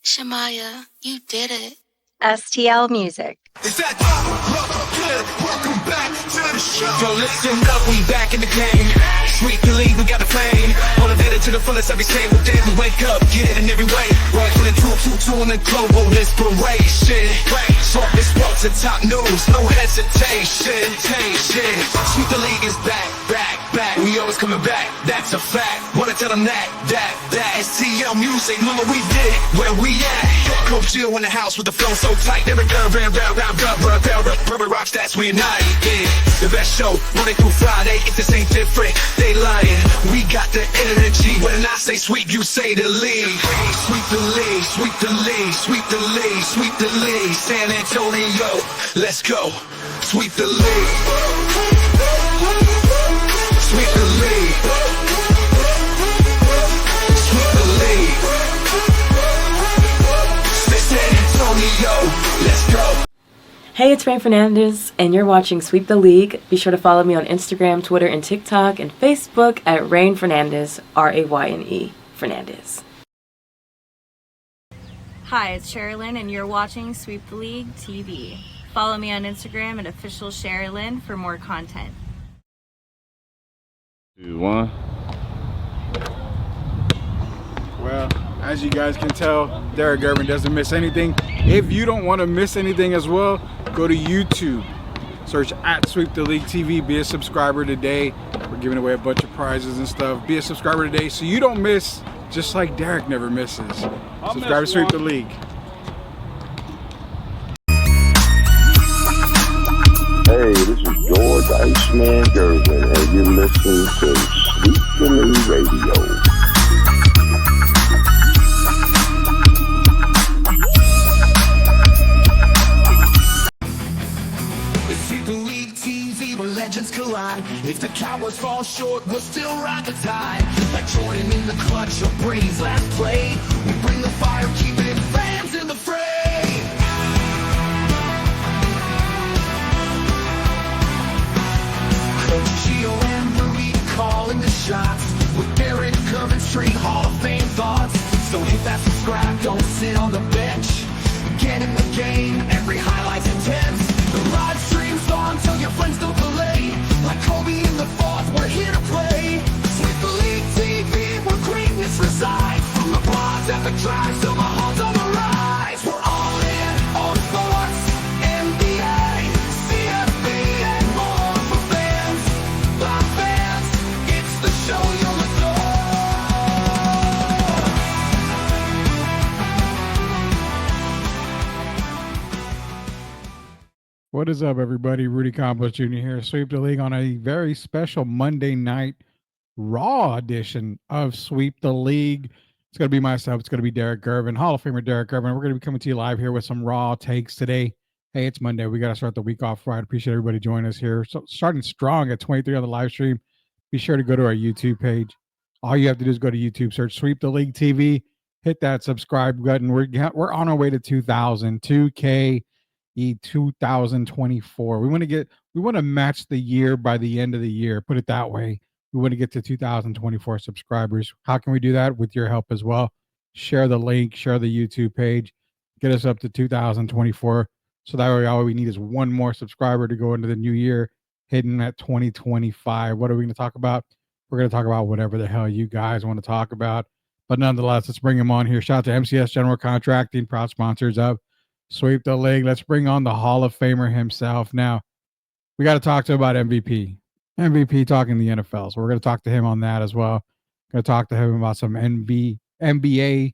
Shamaya, you did it. STL Music. Is that good? Welcome back to the show. So listen up, we back in the game. Sweep the league, we got the flame. Motivated to the fullest every single day. We wake up, get it in every way. Right from the two in the global inspiration. Talk this sports and top news, no hesitation. Sweep the league is back. We always coming back, that's a fact. Wanna tell them that STL Music, mama, we did it, where we at? Coach Jill in the house with the flow so tight. Every girl, Purple Rock stats, we unite. Yeah, the best show, Monday through Friday. If this ain't different, they lying. We got the energy. When I say sweep, you say the league. Sweep the league, sweep the league, sweep the league, sweep the league. San Antonio, let's go. Sweep the league. Sweep the league. Sweep the league. San Antonio, let's go. Hey, it's Rain Fernandez, and you're watching Sweep the League. Be sure to follow me on Instagram, Twitter, and TikTok, and Facebook at Rain Fernandez, RAYNE Fernandez. Hi, it's Sherilyn, and you're watching Sweep the League TV. Follow me on Instagram at official Sherilyn for more content. 2, 1. Well, as you guys can tell, Derek Gervin doesn't miss anything. If you don't want to miss anything as well, go to YouTube. Search at Sweep the League TV. Be a subscriber today. We're giving away a bunch of prizes and stuff. Be a subscriber today so you don't miss, just like Derek never misses. Subscribe to Sweep the League. Hey, this is George Iceman Gervin, and you're listening to Sweep the League Radio. Sweep the League TV, where legends collide. If the Cowboys fall short, we'll still ride the tide. Like Jordan in the clutch or Brady's last play, we bring the fire, keeping fans in the fray. Coach Gio and Marie calling the shots, with Derek Gervin straight Hall of Fame thoughts. So hit that subscribe, don't sit on the bench. Get in the game, every highlight's intense. The live stream's on till your friends don't delay. Like Kobe in the fourth, we're here to play. Sweep the League TV, where greatness resides. From the blogs at the drive, till my heart's on the rise. We're all in on sports, NBA, CFB, and more for fans. By fans, it's the show you'll adore. What is up, everybody? Rudy Campos Jr. here. Sweep the League on a very special Monday night Raw edition of Sweep the League. It's going to be myself. It's going to be Derek Gervin, Hall of Famer Derek Gervin. We're going to be coming to you live here with some Raw takes today. Hey, it's Monday. We got to start the week off right. Appreciate everybody joining us here. So starting strong at 23 on the live stream. Be sure to go to our YouTube page. All you have to do is go to YouTube, search Sweep the League TV, hit that subscribe button. We're on our way to 2,000, 2K. 2024. We want to match the year by the end of the year. Put it that way. We want to get to 2024 subscribers. How can we do that? With your help as well. Share the link, share the YouTube page, get us up to 2024. So that way, all we need is one more subscriber to go into the new year, hitting at 2025. What are we going to talk about? We're going to talk about whatever the hell you guys want to talk about. But nonetheless, let's bring him on here. Shout out to MCS General Contracting, proud sponsors of Sweep the League. Let's bring on the Hall of Famer himself. Now, we got to talk to him about MVP. MVP talking the NFL. So we're going to talk to him on that as well. Going to talk to him about some NBA,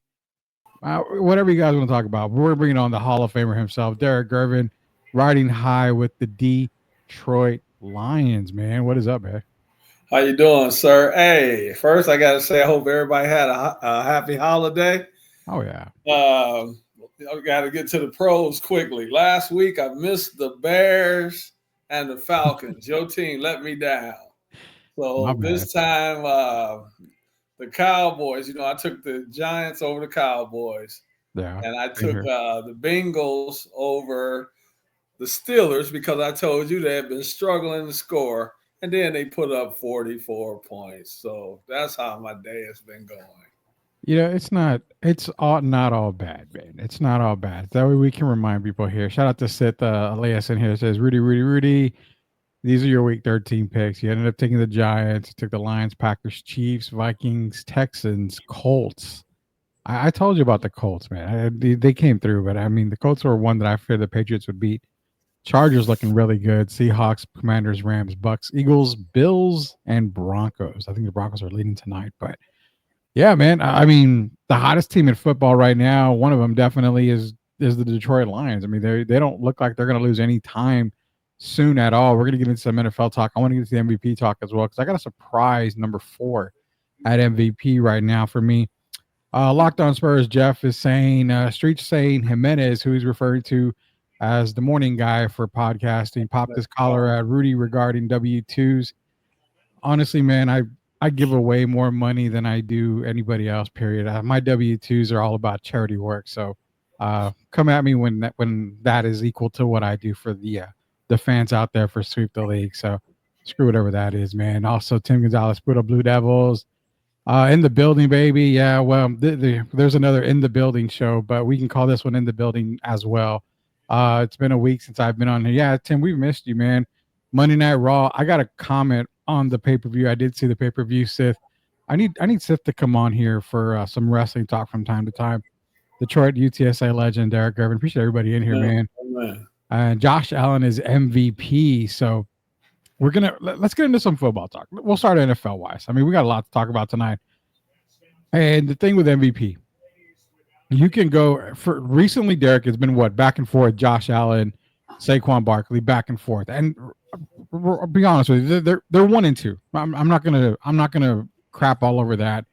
whatever you guys want to talk about. We're bringing on the Hall of Famer himself, Derek Gervin, riding high with the Detroit Lions, man. What is up, man? How you doing, sir? Hey, first I got to say I hope everybody had a happy holiday. Oh, yeah. I got to get to the pros quickly. Last week, I missed the Bears and the Falcons. Your team let me down. So this time, the Cowboys, I took the Giants over the Cowboys. Yeah. And I took the Bengals over the Steelers because I told you they had been struggling to score. And then they put up 44 points. So that's how my day has been going. It's all not all bad, man. It's not all bad. That way we can remind people here. Shout out to Sith Elias in here. Says Rudy. These are your week 13 picks. You ended up taking the Giants. You took the Lions, Packers, Chiefs, Vikings, Texans, Colts. I told you about the Colts, man. They came through, but I mean, the Colts were one that I feared the Patriots would beat. Chargers looking really good. Seahawks, Commanders, Rams, Bucks, Eagles, Bills, and Broncos. I think the Broncos are leading tonight, but yeah, man. I mean, the hottest team in football right now, one of them definitely is the Detroit Lions. I mean, they don't look like they're going to lose any time soon at all. We're going to get into some NFL talk. I want to get to the MVP talk as well because I got a surprise number 4 at MVP right now for me. Locked On Spurs, Jeff is saying, Street's saying Jimenez, who he's referring to as the morning guy for podcasting, popped his collar at Rudy regarding W-2s. Honestly, man, I give away more money than I do anybody else, period. My W-2s are all about charity work. So come at me when that is equal to what I do for the fans out there for Sweep the League. So screw whatever that is, man. Also, Tim Gonzalez, Budo Blue Devils. In the building, baby. Yeah, well, there's another In the Building show, but we can call this one In the Building as well. It's been a week since I've been on here. Yeah, Tim, we've missed you, man. Monday Night Raw. I got a comment on the pay-per-view. I did see the pay-per-view, Sith. I need Sith to come on here for some wrestling talk from time to time. Detroit UTSA legend Derek Gervin. Appreciate everybody in here, man. And Josh Allen is MVP. So let's get into some football talk. We'll start NFL wise. I mean, we got a lot to talk about tonight. And the thing with MVP, you can go for recently. Derek has been back and forth. Josh Allen, Saquon Barkley, back and forth. And I'll be honest with you, they're 1 and 2. I'm not gonna crap all over that.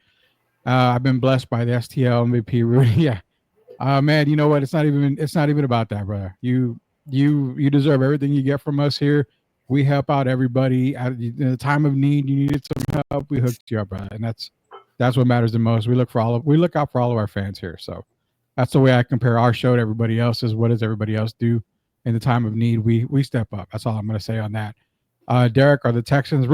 I've been blessed by the STL MVP. Rudy, yeah. Man, you know what? It's not even about that, brother. You deserve everything you get from us here. We help out everybody at the time of need. You needed some help, we hooked you up, brother, and that's what matters the most. We look out for all of our fans here. So that's the way I compare our show to everybody else's. What does everybody else do in the time of need? We step up. That's all I'm going to say on that. Derek, are the Texans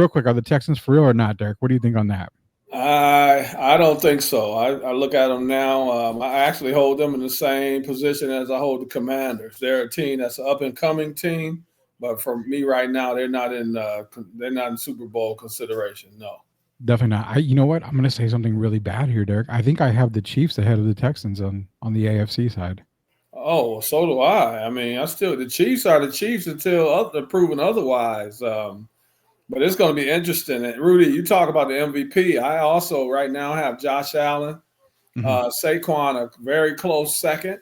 for real or not, Derek? What do you think on that? I don't think so. I look at them now. I actually hold them in the same position as I hold the Commanders. They're a team that's an up and coming team. But for me right now, they're not in Super Bowl consideration. No, definitely not. You know what? I'm going to say something really bad here, Derek. I think I have the Chiefs ahead of the Texans on the AFC side. Oh, so do I. I mean, the Chiefs are the Chiefs until they're proven otherwise. But it's going to be interesting. And Rudy, you talk about the MVP. I also right now have Josh Allen, Saquon a very close second.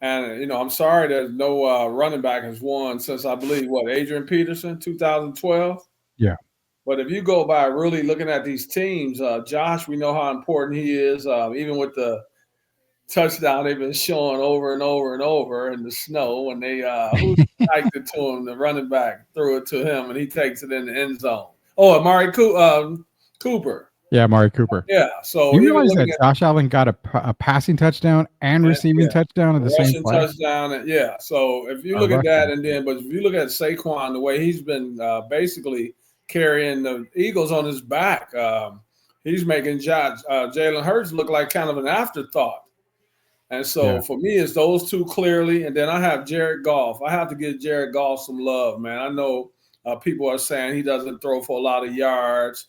And, I'm sorry that no running back has won since, I believe, Adrian Peterson, 2012? Yeah. But if you go by really looking at these teams, Josh, we know how important he is, even with the touchdown they've been showing over and over and over in the snow when they hiked it to him, the running back threw it to him, and he takes it in the end zone. Oh, Amari Cooper. Yeah, Amari Cooper. Yeah. So you realize that Josh Allen got a passing touchdown and receiving touchdown at the same play? Touchdown. Yeah. So if you look at that, but if you look at Saquon, the way he's been basically carrying the Eagles on his back, he's making Jalen Hurts look like kind of an afterthought. And so for me, it's those two clearly. And then I have Jared Goff. I have to give Jared Goff some love, man. I know people are saying he doesn't throw for a lot of yards.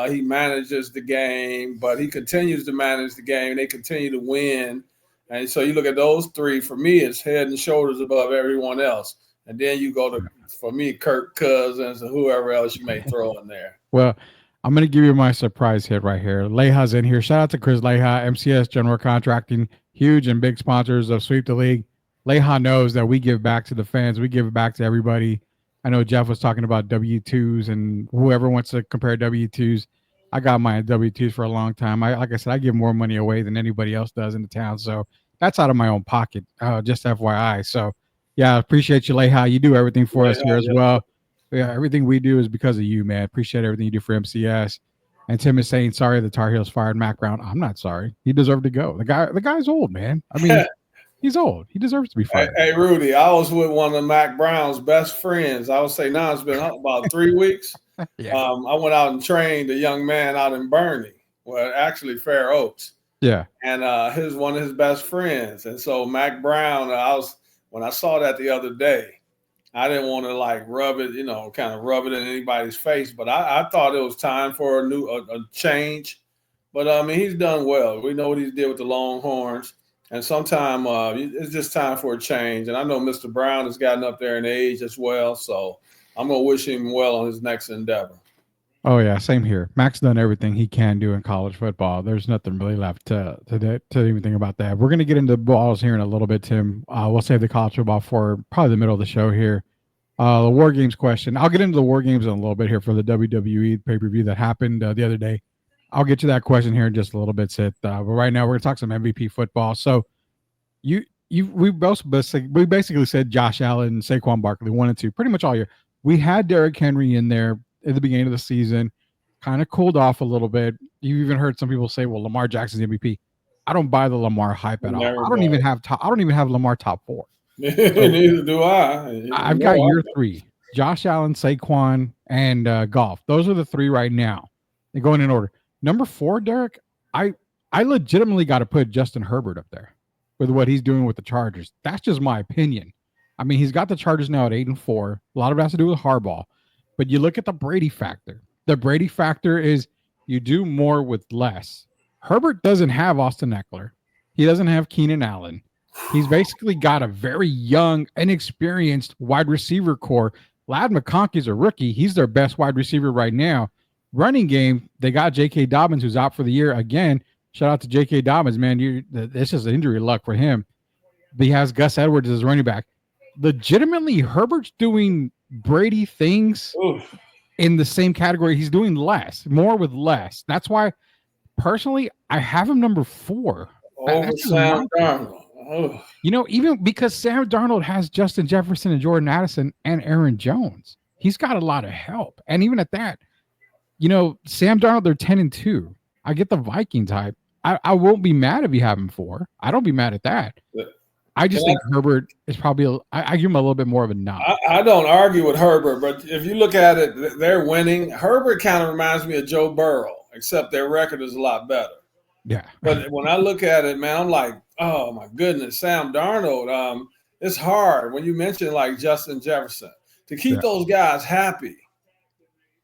He manages the game, but he continues to manage the game. They continue to win. And so you look at those three, for me, it's head and shoulders above everyone else. And then you go to, for me, Kirk Cousins and whoever else you may throw in there. Well, I'm going to give you my surprise hit right here. Leha's in here. Shout out to Chris Leha, MCS General Contracting, huge and big sponsors of Sweep the League. Leha knows that we give back to the fans. We give back to everybody. I know Jeff was talking about W-2s and whoever wants to compare W-2s. I got my W-2s for a long time. Like I said, I give more money away than anybody else does in the town. So that's out of my own pocket, just FYI. So, yeah, appreciate you, Leha. You do everything for us here as well. Yeah, everything we do is because of you, man. Appreciate everything you do for MCS. And Tim is saying, sorry, the Tar Heels fired Mac Brown. I'm not sorry. He deserved to go. The guy's old, man. I mean, he's old. He deserves to be fired. Hey, Rudy, I was with one of Mac Brown's best friends. I would say now it's been about 3 weeks. Yeah. I went out and trained a young man out in Bernie, well, actually Fair Oaks. Yeah. And one of his best friends. And so Mac Brown, when I saw that the other day, I didn't want to like rub it, kind of rub it in anybody's face, but I thought it was time for a change. But I mean, he's done well. We know what he did with the Longhorns, and sometime it's just time for a change. And I know Mr. Brown has gotten up there in age as well, so I'm gonna wish him well on his next endeavor. Oh yeah, same here. Mac's done everything he can do in college football. There's nothing really left to even think about that. We're gonna get into balls here in a little bit, Tim. We'll save the college football for probably the middle of the show here. The War Games question. I'll get into the War Games in a little bit here for the WWE pay-per-view that happened the other day. I'll get to that question here in just a little bit, Sid. But right now we're gonna talk some MVP football. So we basically said Josh Allen, Saquon Barkley, 1 and 2, pretty much all year. We had Derrick Henry in there at the beginning of the season, kind of cooled off a little bit. You even heard some people say, "Well, Lamar Jackson's MVP." I don't buy the Lamar hype at all. I don't even have Lamar top 4. Neither do I. I've got your 3: Josh Allen, Saquon, and Goff. Those are the 3 right now. They're going in order. Number 4, Derek. I legitimately got to put Justin Herbert up there with what he's doing with the Chargers. That's just my opinion. I mean, he's got the Chargers now at 8-4. A lot of it has to do with Harbaugh. But you look at the Brady factor. The Brady factor is you do more with less. Herbert doesn't have Austin Eckler. He doesn't have Keenan Allen. He's basically got a very young, inexperienced wide receiver core. Ladd McConkey's a rookie. He's their best wide receiver right now. Running game, they got J.K. Dobbins, who's out for the year. Again, shout out to J.K. Dobbins, man. This is injury luck for him. But he has Gus Edwards as running back. Legitimately, Herbert's doing Brady things in the same category. He's doing more with less. That's why, personally, I have him number 4. Over Sam Darnold. Even because Sam Darnold has Justin Jefferson and Jordan Addison and Aaron Jones. He's got a lot of help. And even at that, Sam Darnold, they're 10-2. I get the Vikings hype. I won't be mad if you have him 4. I don't be mad at that. I just think Herbert is probably I give him a little bit more of a nod. I don't argue with Herbert, but if you look at it, they're winning. Herbert kind of reminds me of Joe Burrow, except their record is a lot better. Yeah. But when I look at it, man, I'm like, oh my goodness, Sam Darnold. It's hard when you mention like Justin Jefferson to keep those guys happy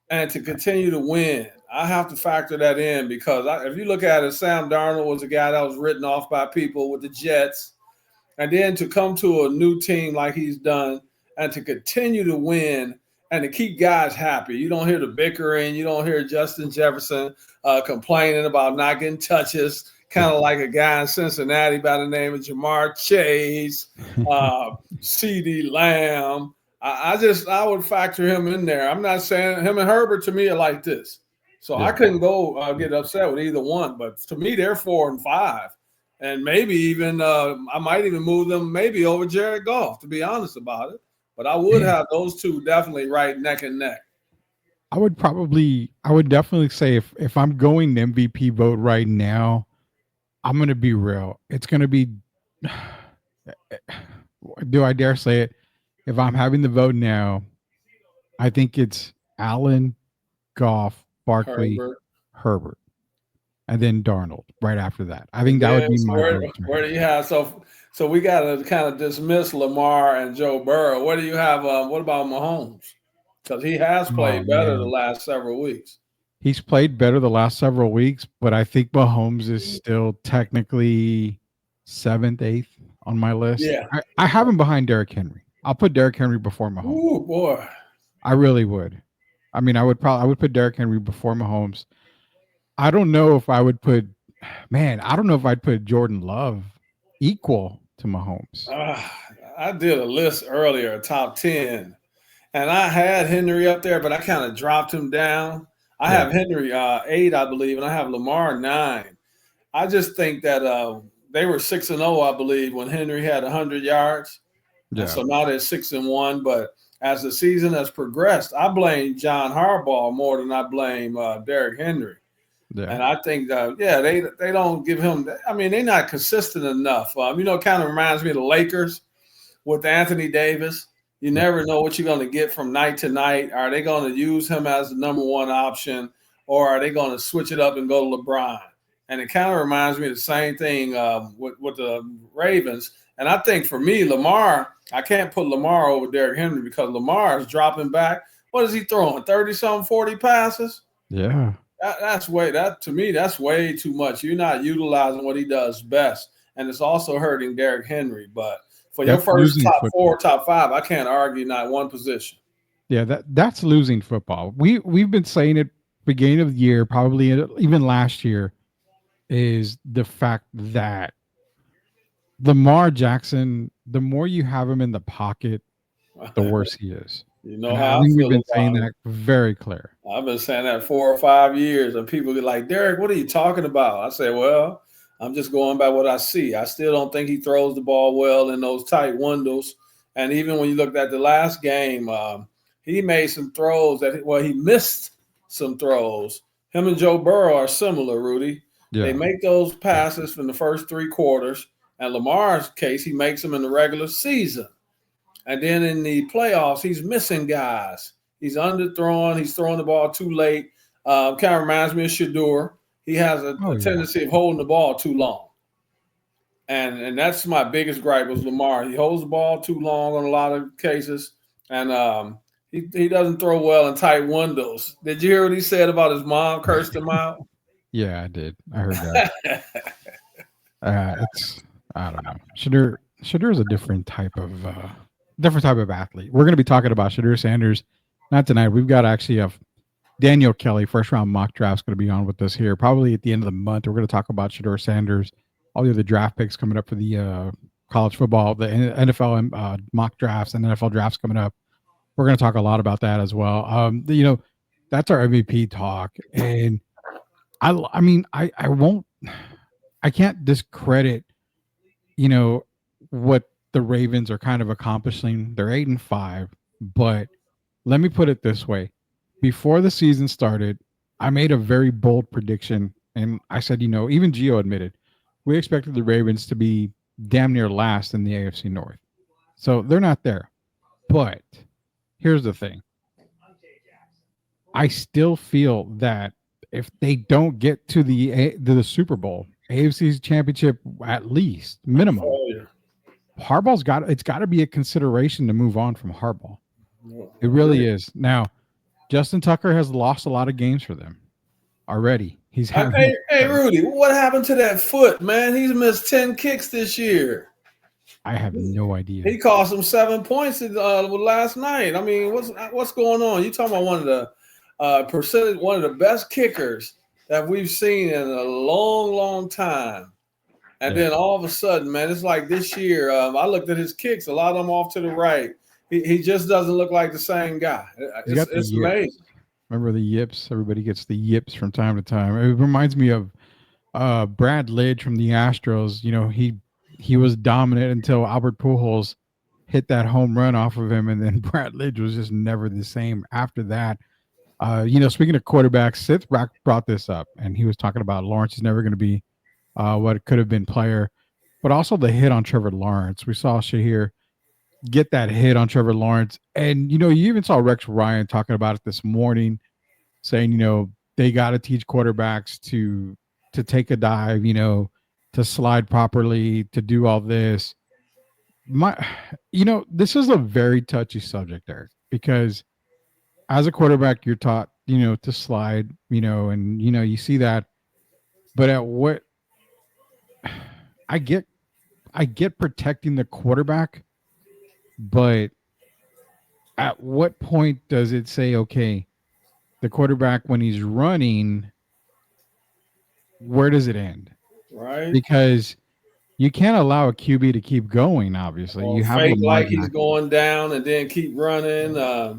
and to continue to win. I have to factor that in because if you look at it, Sam Darnold was a guy that was written off by people with the Jets. And then to come to a new team like he's done and to continue to win and to keep guys happy. You don't hear the bickering. You don't hear Justin Jefferson complaining about not getting touches, kind of like a guy in Cincinnati by the name of Jamar Chase, CeeDee Lamb. I would factor him in there. I'm not saying him and Herbert to me are like this. So I couldn't go get upset with either one. But to me, they're 4 and 5. And maybe even I might even move them maybe over Jared Goff, to be honest about it. But I would have those 2 definitely right neck and neck. I would definitely say if I'm going MVP vote right now, I'm going to be real. It's going to be, do I dare say it? If I'm having the vote now, I think it's Allen, Goff, Barkley, Herbert. And then Darnold right after that. I think that would be my vote. Where do you have so we got to kind of dismiss Lamar and Joe Burrow. Where do you have what about Mahomes? Because he has played better the last several weeks. He's played better the last several weeks, but I think Mahomes is still technically 7th, 8th on my list. Yeah. I have him behind Derrick Henry. I'll put Derrick Henry before Mahomes. Ooh, boy. I really would. I mean, I would put Derrick Henry before Mahomes. I don't know if I'd put Jordan Love equal to Mahomes. I did a list earlier, a top 10, and I had Henry up there, but I kind of dropped him down. I have Henry 8, I believe, and I have Lamar 9. I just think that they were 6-0, I believe, when Henry had 100 yards. Yeah. And so now they're 6-1, but as the season has progressed, I blame John Harbaugh more than I blame Derrick Henry. Yeah. And I think, they don't give him – I mean, they're not consistent enough. It kind of reminds me of the Lakers with Anthony Davis. You never know what you're going to get from night to night. Are they going to use him as the number 1 option, or are they going to switch it up and go to LeBron? And it kind of reminds me of the same thing with the Ravens. And I think for me, Lamar, I can't put Lamar over Derrick Henry because Lamar is dropping back. What is he throwing? 30-something, 40 passes? Yeah. To me, that's way too much. You're not utilizing what he does best. And it's also hurting Derrick Henry. But for your first top four, top five, I can't argue not one position. Yeah, that's losing football. We've been saying it beginning of the year, probably even last year, is the fact that Lamar Jackson, the more you have him in the pocket, the worse he is. You know how I feel. We've been saying that very clear. I've been saying that 4 or 5 years, and people get like, Derek, what are you talking about? I say, well, I'm just going by what I see. I still don't think he throws the ball well in those tight windows. And even when you looked at the last game, he made some throws he missed some throws. Him and Joe Burrow are similar, Rudy. Yeah. They make those passes from the first 3 quarters. And Lamar's case, he makes them in the regular season. And then in the playoffs, he's missing guys. He's underthrown. He's throwing the ball too late. Kind of reminds me of Shedeur. He has a tendency of holding the ball too long. And that's my biggest gripe with Lamar. He holds the ball too long on a lot of cases. And he doesn't throw well in tight windows. Did you hear what he said about his mom cursed him out? Yeah, I did. I heard that. I don't know. Shedeur is a different type of athlete. We're going to be talking about Shedeur Sanders, not tonight. We've got actually Daniel Kelly, first round mock draft, is going to be on with us here probably at the end of the month. We're going to talk about Shedeur Sanders, all the other draft picks coming up for the college football, the NFL mock drafts and NFL drafts coming up. We're going to talk a lot about that as well. That's our MVP talk. And I can't discredit, what the Ravens are kind of accomplishing. They're 8-5, but let me put it this way. Before the season started, I made a very bold prediction, and I said, even Gio admitted, we expected the Ravens to be damn near last in the AFC North. So they're not there. But here's the thing. I still feel that if they don't get to the Super Bowl, AFC's championship at least, minimum, Harbaugh's got to be a consideration to move on from Harbaugh. It really is. Now, Justin Tucker has lost a lot of games for them already. Hey, Rudy, what happened to that foot, man? He's missed 10 kicks this year. I have no idea. He cost him 7 points last night. I mean, what's going on? You talking about one of the best kickers that we've seen in a long, long time. And then all of a sudden, man, it's like this year, I looked at his kicks, a lot of them off to the right. He just doesn't look like the same guy. It's amazing. Remember the yips? Everybody gets the yips from time to time. It reminds me of Brad Lidge from the Astros. He was dominant until Albert Pujols hit that home run off of him, and then Brad Lidge was just never the same after that. Speaking of quarterbacks, Sith brought this up, and he was talking about Lawrence is never going to be what could have been player, but also the hit on Trevor Lawrence. We saw Shahir get that hit on Trevor Lawrence, and you even saw Rex Ryan talking about it this morning, saying they got to teach quarterbacks to take a dive, to slide properly, to do all this. This is a very touchy subject, Eric, because as a quarterback, you're taught, to slide, and, you see that. But at what I get protecting the quarterback, but at what point does it say, okay, the quarterback, when he's running, where does it end? Right. Because you can't allow a QB to keep going, obviously. You have fake like he's going down and then keep running.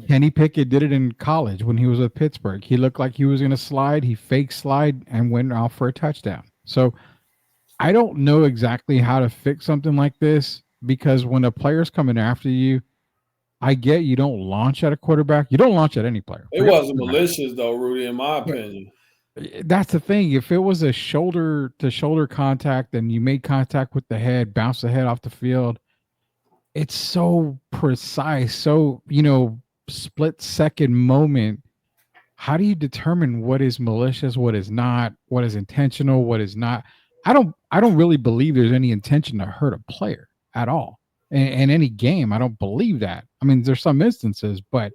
Kenny Pickett did it in college when he was with Pittsburgh. He looked like he was going to slide. He fake slide and went off for a touchdown. So I don't know exactly how to fix something like this, because when a player's coming after you, I get you don't launch at a quarterback. You don't launch at any player. It wasn't malicious, though, Rudy, in my opinion. That's the thing. If it was a shoulder-to-shoulder contact and you made contact with the head, bounce the head off the field, it's so precise, so, split-second moment. how do you determine what is malicious, what is not, what is intentional, what is not? I don't really believe there's any intention to hurt a player at all in any game. I don't believe that. I mean, there's some instances, but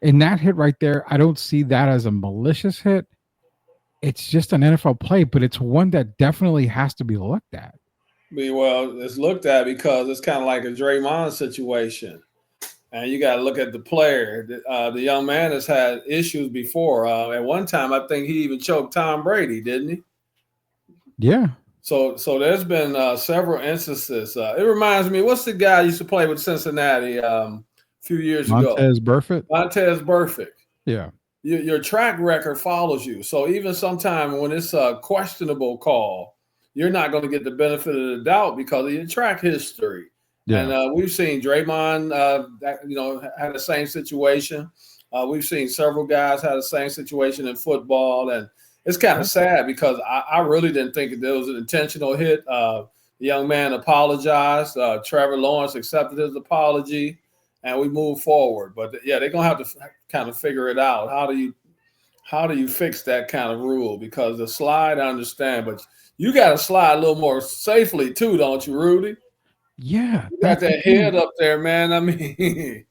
in that hit right there, I don't see that as a malicious hit. It's just an NFL play, but it's one that definitely has to be looked at. Well, it's looked at because it's kind of like a Draymond situation. And you got to look at the player. The young man has had issues before. At one time, I think he even choked Tom Brady, didn't he? Yeah. So there's been several instances. It reminds me, what's the guy used to play with Cincinnati a few years ago? Montez Burfict. Montez Burfict. Yeah. Your track record follows you. So even sometime when it's a questionable call, you're not going to get the benefit of the doubt because of your track history. Yeah. And we've seen Draymond, had the same situation. We've seen several guys have the same situation in football. And it's kind of sad because I really didn't think there was an intentional hit. The young man apologized. Trevor Lawrence accepted his apology, and we move forward. But, yeah, they're going to have to kind of figure it out. How do you fix that kind of rule? Because the slide, I understand, but you got to slide a little more safely too, don't you, Rudy? Yeah. You got that head up there, man. I mean,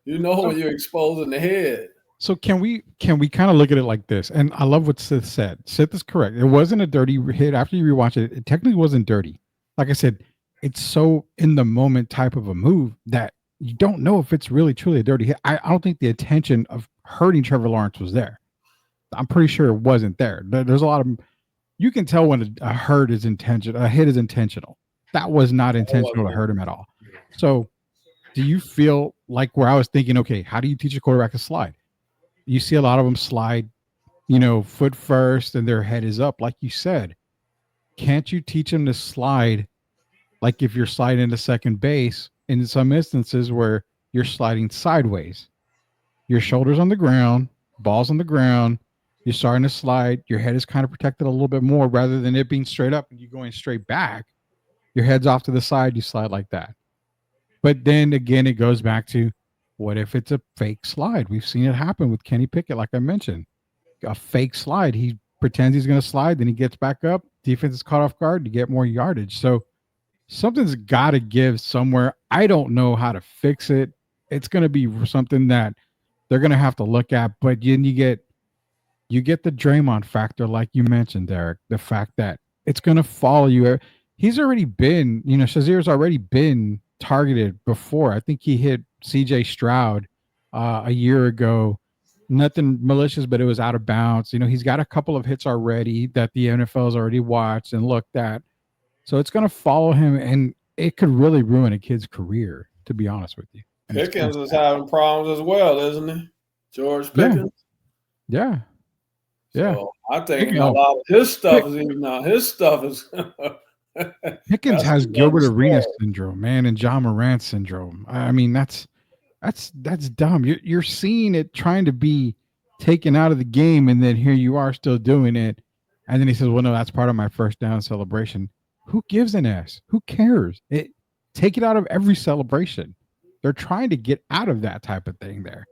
when you're exposing the head. So can we kind of look at it like this? And I love what Sith said. Sith is correct. It wasn't a dirty hit. After you rewatch it, it technically wasn't dirty. Like I said, it's so in the moment type of a move that you don't know if it's really truly a dirty hit. I don't think the intention of hurting Trevor Lawrence was there. I'm pretty sure it wasn't there. There's a lot of, you can tell when a hurt is intentional, a hit is intentional. That was not intentional to hurt him at all. So do you feel like where I was thinking, okay, how do you teach a quarterback to slide? You see a lot of them slide, foot first and their head is up. Like you said, can't you teach them to slide? Like if you're sliding into second base in some instances where you're sliding sideways, your shoulders on the ground, balls on the ground, you're starting to slide. Your head is kind of protected a little bit more rather than it being straight up and you going straight back. Your head's off to the side, you slide like that. But then again, it goes back to what if it's a fake slide? We've seen it happen with Kenny Pickett, like I mentioned. A fake slide. He pretends he's going to slide, then he gets back up. Defense is caught off guard to get more yardage. So something's got to give somewhere. I don't know how to fix it. It's going to be something that they're going to have to look at. But then you get the Draymond factor, like you mentioned, Derek. The fact that it's going to follow you. He's already been, Shazir's already been targeted before. I think he hit CJ Stroud a year ago. Nothing malicious, but it was out of bounds. He's got a couple of hits already that the NFL's already watched and looked at. So it's going to follow him, and it could really ruin a kid's career, to be honest with you. And Pickens is having problems as well, isn't he? George Pickens? Yeah. Yeah. So I think a lot of his stuff is even now. His stuff is Pickens has Gilbert Arenas syndrome, man, and John Morant syndrome. I mean, that's dumb. You're seeing it trying to be taken out of the game, and then here you are still doing it. And then he says, well, no, that's part of my first down celebration. Who gives an ass? Who cares? Take it out of every celebration. They're trying to get out of that type of thing there.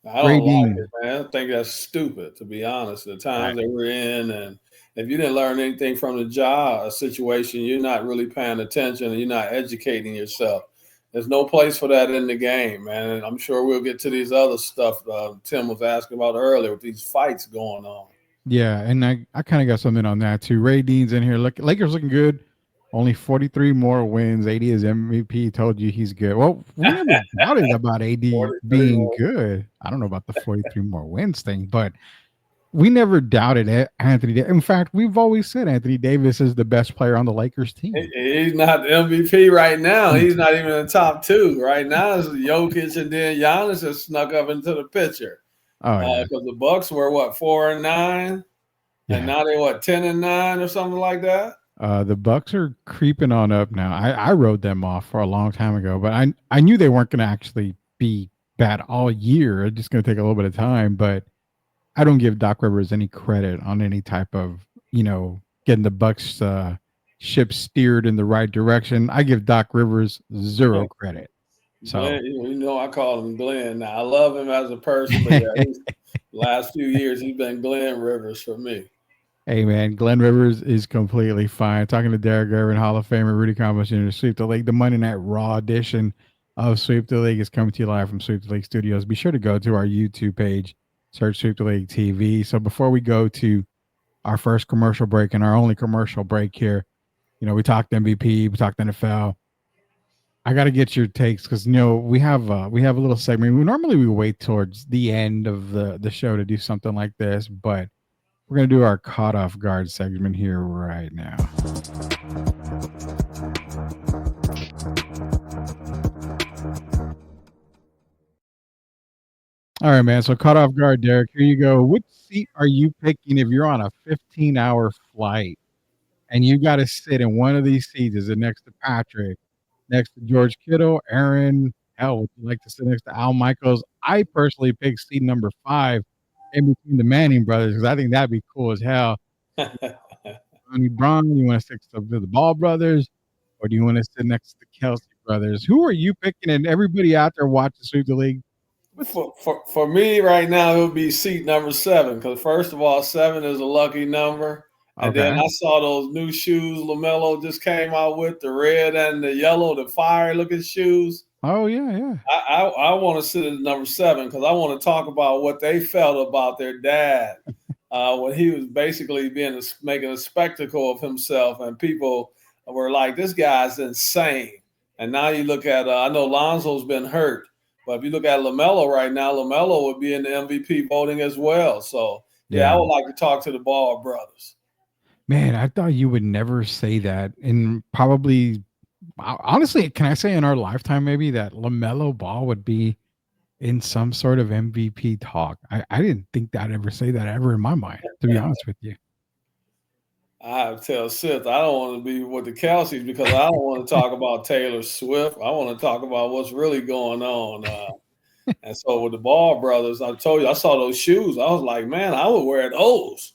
I don't like it, man. I think that's stupid, to be honest. The times that we're in, and if you didn't learn anything from the job situation, you're not really paying attention and you're not educating yourself. There's no place for that in the game, man. And I'm sure we'll get to these other stuff Tim was asking about earlier with these fights going on. Yeah, and I kind of got something on that too. Ray Dean's in here. Lakers looking good. Only 43 more wins. AD is MVP. Told you he's good. Well, we never doubted about AD being good. I don't know about the 43 more wins thing, but we never doubted it. Anthony. In fact, we've always said Anthony Davis is the best player on the Lakers team. He's not the MVP right now. He's not even in the top two right now. It's Jokic, and then Giannis has snuck up into the picture. Oh, yeah. Because the Bucks were 4-9, and now they 10-9 or something like that. The Bucks are creeping on up now. I wrote them off for a long time ago, but I knew they weren't going to actually be bad all year. It's just going to take a little bit of time, but I don't give Doc Rivers any credit on any type of, getting the Bucks ship steered in the right direction. I give Doc Rivers zero credit. So Glenn, I call him Glenn now. I love him as a person, but yeah, last few years he's been Glenn Rivers for me. hey man, Glenn Rivers is completely fine. Talking to Derek Irvin, Hall of Famer Rudy Campos Jr. Sweep the League. The Monday Night Raw edition of Sweep the League is coming to you live from Sweep the League Studios. Be sure to go to our YouTube page, search Sweep the League TV. So before we go to our first commercial break and our only commercial break here, we talked MVP, we talked NFL. I got to get your takes because we have a little segment. Normally we wait towards the end of the show to do something like this, but we're gonna do our caught off guard segment here right now. All right, man. So caught off guard, Derek. Here you go. Which seat are you picking if you're on a 15-hour flight and you got to sit in one of these seats? Is it next to Patrick, next to George Kittle, Aaron? Hell, would you like to sit next to Al Michaels? I personally picked seat number 5 in between the Manning brothers because I think that'd be cool as hell. Ronnie Brown, you want to stick to the Ball brothers, or do you want to sit next to the Kelsey brothers? Who are you picking? And everybody out there watching Sweep the League, For me right now, it would be seat number 7 because first of all, 7 is a lucky number. And then I saw those new shoes LaMelo just came out with, the red and the yellow, the fire-looking shoes. Oh, yeah. I want to sit at number 7 because I want to talk about what they felt about their dad when he was basically making a spectacle of himself. And people were like, this guy's insane. And now you look at, I know Lonzo's been hurt. But if you look at LaMelo right now, LaMelo would be in the MVP voting as well. So, yeah, I would like to talk to the Ball brothers. Man, I thought you would never say that. And probably, honestly, can I say in our lifetime maybe that LaMelo Ball would be in some sort of MVP talk? I didn't think that I'd ever say that ever in my mind, to be honest with you. I tell Sith I don't want to be with the Kelseys because I don't want to talk about Taylor Swift. I want to talk about what's really going on. And so with the Ball brothers, I told you, I saw those shoes. I was like, man, I would wear those.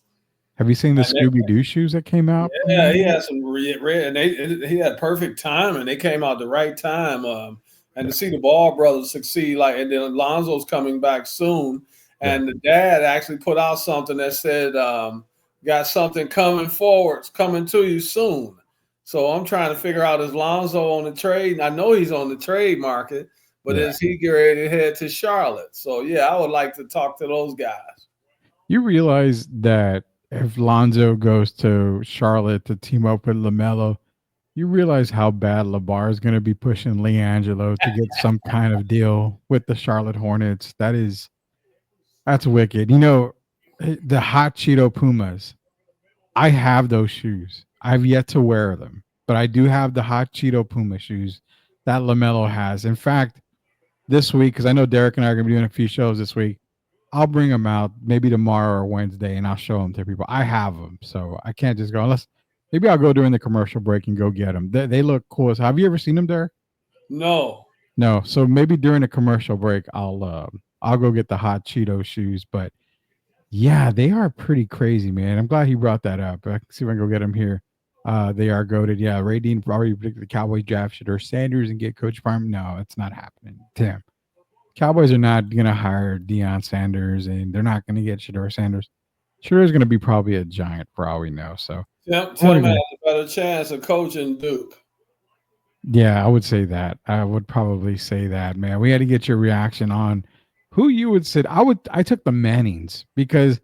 Have you seen the Scooby-Doo shoes that came out? Yeah, he had some red, and he had perfect time, and they came out the right time. And to see the Ball brothers succeed, and then Alonzo's coming back soon, and the dad actually put out something that said, got something coming to you soon. So I'm trying to figure out, is Lonzo on the trade? I know he's on the trade market, but is he getting ready to head to Charlotte? So, yeah, I would like to talk to those guys. You realize that if Lonzo goes to Charlotte to team up with LaMelo, you realize how bad LeVar is going to be pushing LiAngelo to get some kind of deal with the Charlotte Hornets. That's wicked. The hot Cheeto Pumas, I have those shoes. I've yet to wear them, but I do have the hot Cheeto Puma shoes that LaMelo has. In fact, this week, because I know Derek and I are going to be doing a few shows this week, I'll bring them out maybe tomorrow or Wednesday, and I'll show them to people. I have them, so I can't just go unless maybe I'll go during the commercial break and go get them. They look cool. Have you ever seen them, Derek? No. So maybe during the commercial break, I'll go get the hot Cheeto shoes. But yeah, they are pretty crazy, man. I'm glad he brought that up. I can see if I can go get them here. They are goated. Yeah, Ray Dean already predicted the Cowboys draft Shedeur Sanders and get Coach Prime. No, it's not happening. Damn. Cowboys are not going to hire Deion Sanders, and they're not going to get Shedeur Sanders. Shedeur's going to be probably a Giant for all we know. So Tim has a better chance of coaching Duke. Yeah, I would say that. I would probably say that, man. We had to get your reaction on who you would sit. I took the Mannings because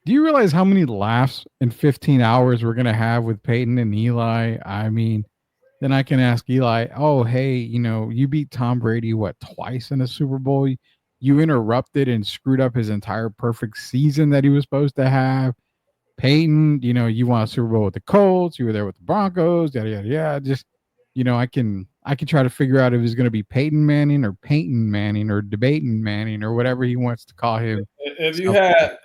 do you realize how many laughs in 15 hours we're going to have with Peyton and Eli? I mean, then I can ask Eli, oh, hey, you beat Tom Brady, twice in the Super Bowl? You interrupted and screwed up his entire perfect season that he was supposed to have. Peyton, you won a Super Bowl with the Colts. You were there with the Broncos, yada, yada, yada. Just, I can try to figure out if it's going to be Peyton Manning or Peyton Manning or debating Manning or whatever he wants to call him. If you had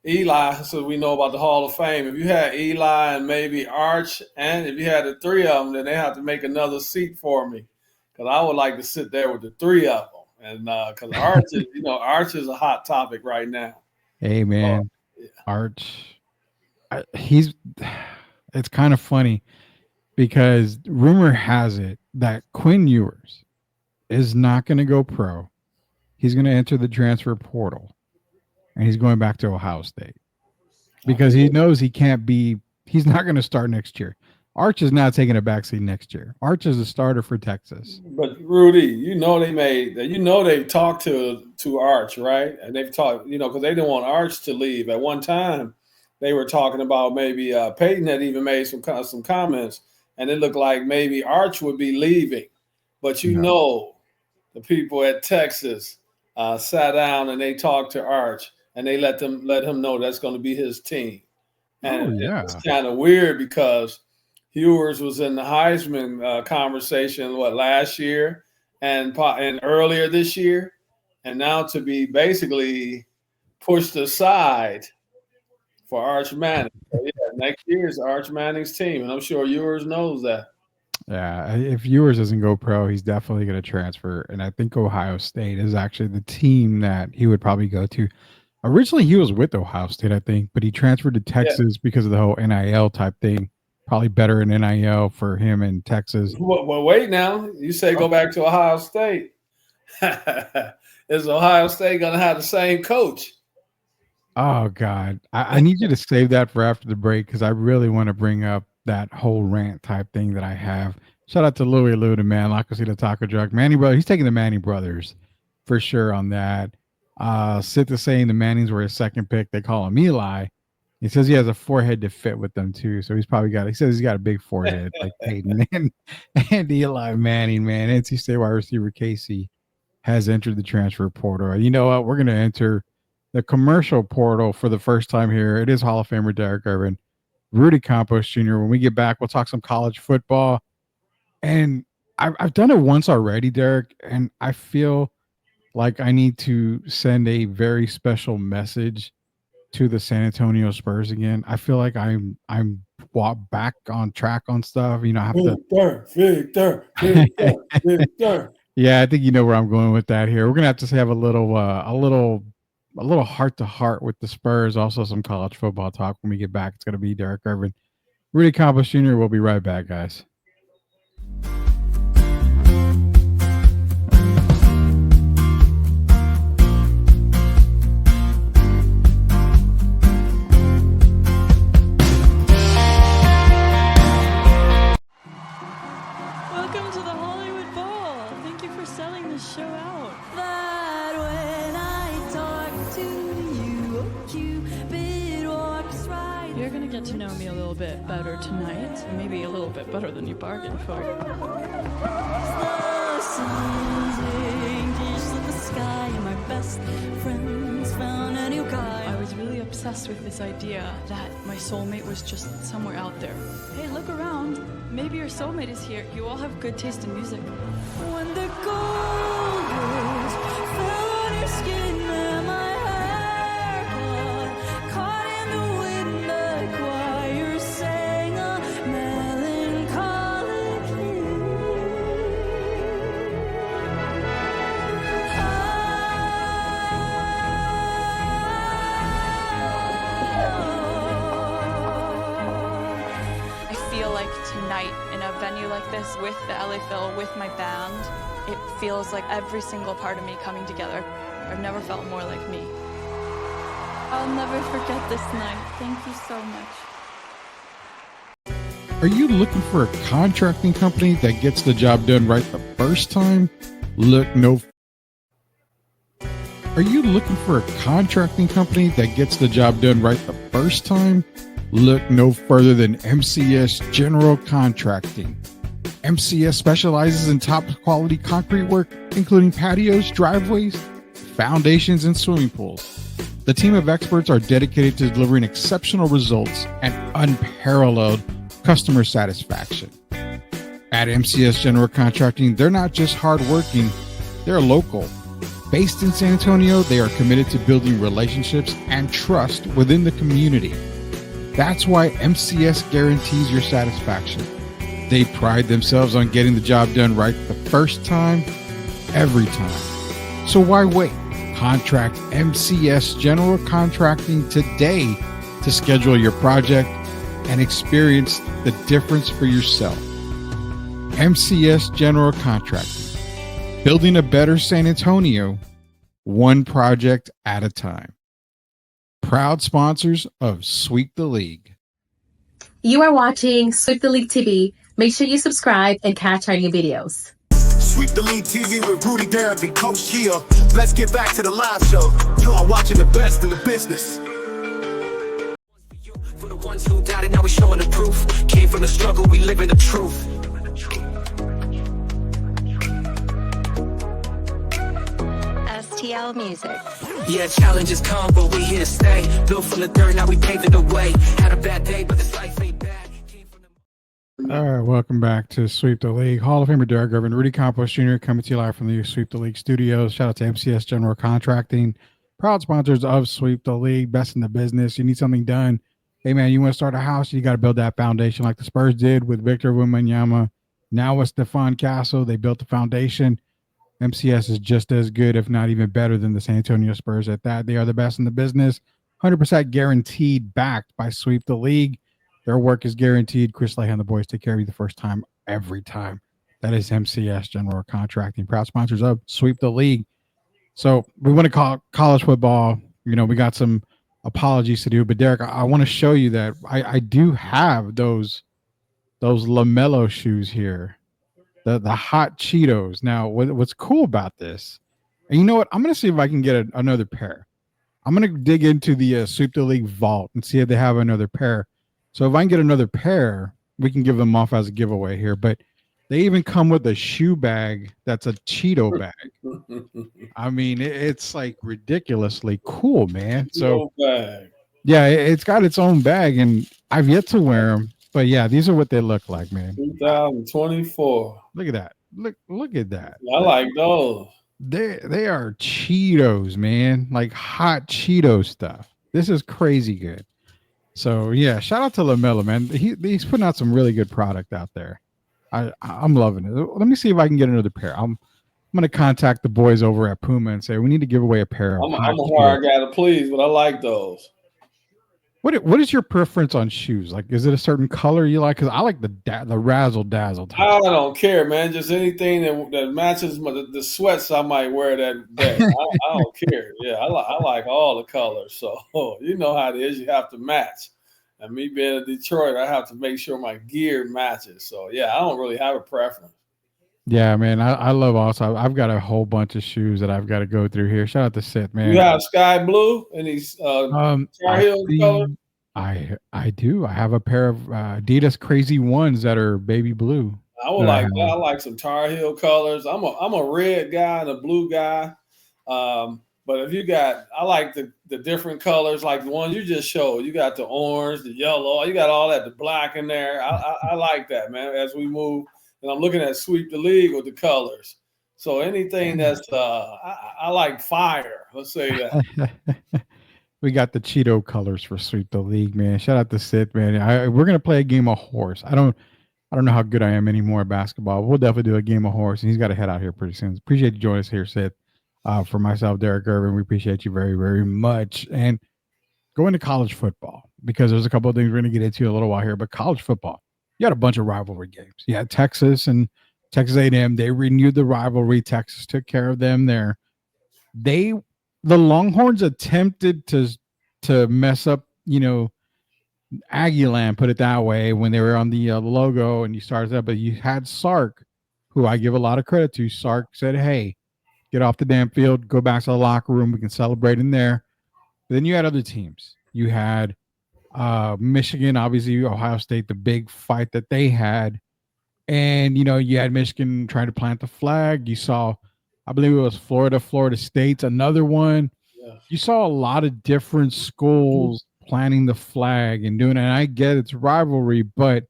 Eli, so we know about the Hall of Fame. If you had Eli and maybe Arch, and if you had the three of them, then they have to make another seat for me because I would like to sit there with the three of them. And because Arch is, Arch is a hot topic right now. Hey, man, Arch, it's kind of funny because rumor has it that Quinn Ewers is not going to go pro. He's going to enter the transfer portal, and he's going back to Ohio State because he knows he can't be. He's not going to start next year. Arch is not taking a backseat next year. Arch is a starter for Texas. But Rudy, they've talked to Arch, right? And they've talked, because they didn't want Arch to leave. At one time, they were talking about maybe Peyton had even made some comments, and it looked like maybe Arch would be leaving. But the people at Texas sat down and they talked to Arch, and they let him know that's going to be his team. And it's kind of weird because Ewers was in the Heisman conversation last year and earlier this year, and now to be basically pushed aside for Arch Manning. So next year is Arch Manning's team, and I'm sure Ewers knows that. Yeah, if Ewers doesn't go pro, he's definitely going to transfer, and I think Ohio State is actually the team that he would probably go to. Originally, he was with Ohio State, I think, but he transferred to Texas because of the whole NIL type thing. Probably better in NIL for him in Texas. Well, wait now. You say go back to Ohio State. Is Ohio State going to have the same coach? Oh, God. I need you to save that for after the break because I really want to bring up that whole rant type thing that I have. Shout out to Louis Luda, man. Like I see the taco truck. Manny brother. He's taking the Manny brothers for sure on that. Sid is saying the Mannings were his second pick. They call him Eli. He says he has a forehead to fit with them too, so he says he's got a big forehead like Peyton and Eli Manning. Man, NC State wide receiver Casey has entered the transfer portal. You know what? We're going to enter the commercial portal for the first time here. It is Hall of Famer Derek Irvin, Rudy Campos Jr. When we get back, we'll talk some college football, and I've done it once already, Derek, and I feel like I need to send a very special message to the San Antonio Spurs again. I feel like I'm back on track on stuff. I have Victor. Yeah, I think you know where I'm going with that here. We're gonna have to have a little heart to heart with the Spurs. Also, some college football talk when we get back. It's gonna be Derek Irvin, Rudy Campos Jr. We'll be right back, guys. Better tonight, maybe a little bit better than you bargained for. I was really obsessed with this idea that my soulmate was just somewhere out there. Hey, look around. Maybe your soulmate is here. You all have good taste in music. When the gold was fell on your skin and my hair caught in the wind, the choir sang a melancholic hymn. I feel like tonight in a venue like this with the LA Phil, with my band, it feels like every single part of me coming together. I've never felt more like me. I'll never forget this night. Thank you so much. Are you looking for a contracting company that gets the job done right the first time? Are you looking for a contracting company that gets the job done right the first time? Look no further than MCS General Contracting. MCS specializes in top quality concrete work, including patios, driveways, foundations, and swimming pools. The team of experts are dedicated to delivering exceptional results and unparalleled customer satisfaction. At MCS General Contracting, they're not just hardworking, they're local. Based in San Antonio, they are committed to building relationships and trust within the community. That's why MCS guarantees your satisfaction. They pride themselves on getting the job done right the first time, every time. So why wait? Contract MCS General Contracting today to schedule your project and experience the difference for yourself. MCS General Contracting, building a better San Antonio, one project at a time. Proud sponsors of Sweep the League. You are watching Sweep the League TV. Make sure you subscribe and catch our new videos. Sweep the League TV with Rudy Derrick and Coach Kia. Let's get back to the live show. You are watching the best in the business. For the ones who doubted, now we're showing the proof. Came from the struggle, we live in the truth. STL Music. Yeah, challenges come, but we here to stay. Built from the dirt, now we paving the way. Had a bad day, but this life ain't bad. All right, welcome back to Sweep the League. Hall of Famer Derek Irvin, Rudy Campos Jr. coming to you live from the Sweep the League studios. Shout out to MCS General Contracting, proud sponsors of Sweep the League, best in the business. You need something done. Hey, man, you want to start a house, you got to build that foundation like the Spurs did with Victor Wembanyama. Now with Stephon Castle, they built the foundation. MCS is just as good, if not even better, than the San Antonio Spurs at that. They are the best in the business, 100% guaranteed, backed by Sweep the League. Their work is guaranteed. Chris Leahy and the boys take care of you the first time, every time. That is MCS General Contracting, proud sponsors of Sweep the League. So we want to call college football. You know, we got some apologies to do, but Derek, I want to show you that I do have those LaMelo shoes here, the hot Cheetos. Now, what's cool about this, and you know what? I'm going to see if I can get another pair. I'm going to dig into the Sweep the League vault and see if they have another pair. So if I can get another pair, we can give them off as a giveaway here. But they even come with a shoe bag that's a Cheeto bag. I mean, it's like ridiculously cool, man. So yeah, it's got its own bag, and I've yet to wear them. But yeah, these are what they look like, man. 2024. Look at that. Look at that. I like those. They are Cheetos, man. Like hot Cheeto stuff. This is crazy good. So yeah, shout out to LaMelo, man. He's putting out some really good product out there. I'm loving it. Let me see if I can get another pair. I'm gonna contact the boys over at Puma and say we need to give away a pair. I'm a hard guy to please, but I like those. What is your preference on shoes? Like, is it a certain color you like? Because I like the razzle dazzle type. I don't care, man. Just anything that matches the sweats I might wear that day. I don't care. Yeah, I like all the colors. So you know how it is. You have to match. And me being in Detroit, I have to make sure my gear matches. So yeah, I don't really have a preference. Yeah, man. I love also. I've got a whole bunch of shoes that I've got to go through here. Shout out to Seth, man. You have sky blue and these Tar Heel color? I do. I have a pair of Adidas Crazy Ones that are baby blue. I would like that. I like some Tar Heel colors. I'm a red guy and a blue guy. But if you got, I like the different colors, like the ones you just showed. You got the orange, the yellow. You got all that, the black in there. I like that, man. As we move, and I'm looking at Sweep the League with the colors. So anything that's, I like fire. Let's say that. We got the Cheeto colors for Sweep the League, man. Shout out to Sid, man. We're gonna play a game of horse. I don't know how good I am anymore at basketball. We'll definitely do a game of horse, and he's got to head out here pretty soon. Appreciate you joining us here, Sid. For myself, Derek Irvin, we appreciate you very, very much. And go into college football, because there's a couple of things we're gonna get into a little while here. But college football, you had a bunch of rivalry games. You had Texas and Texas A&M. They renewed the rivalry. Texas took care of them there. The Longhorns attempted to mess up, Aggieland, put it that way, when they were on the logo and you started that. But you had Sark, who I give a lot of credit to. Sark said, hey, get off the damn field, go back to the locker room. We can celebrate in there. But then you had other teams. You had Michigan, obviously, Ohio State, the big fight that they had. And, you had Michigan trying to plant the flag. You saw, I believe it was Florida State's another one. Yeah. You saw a lot of different schools planting the flag and doing it. And I get it's rivalry, but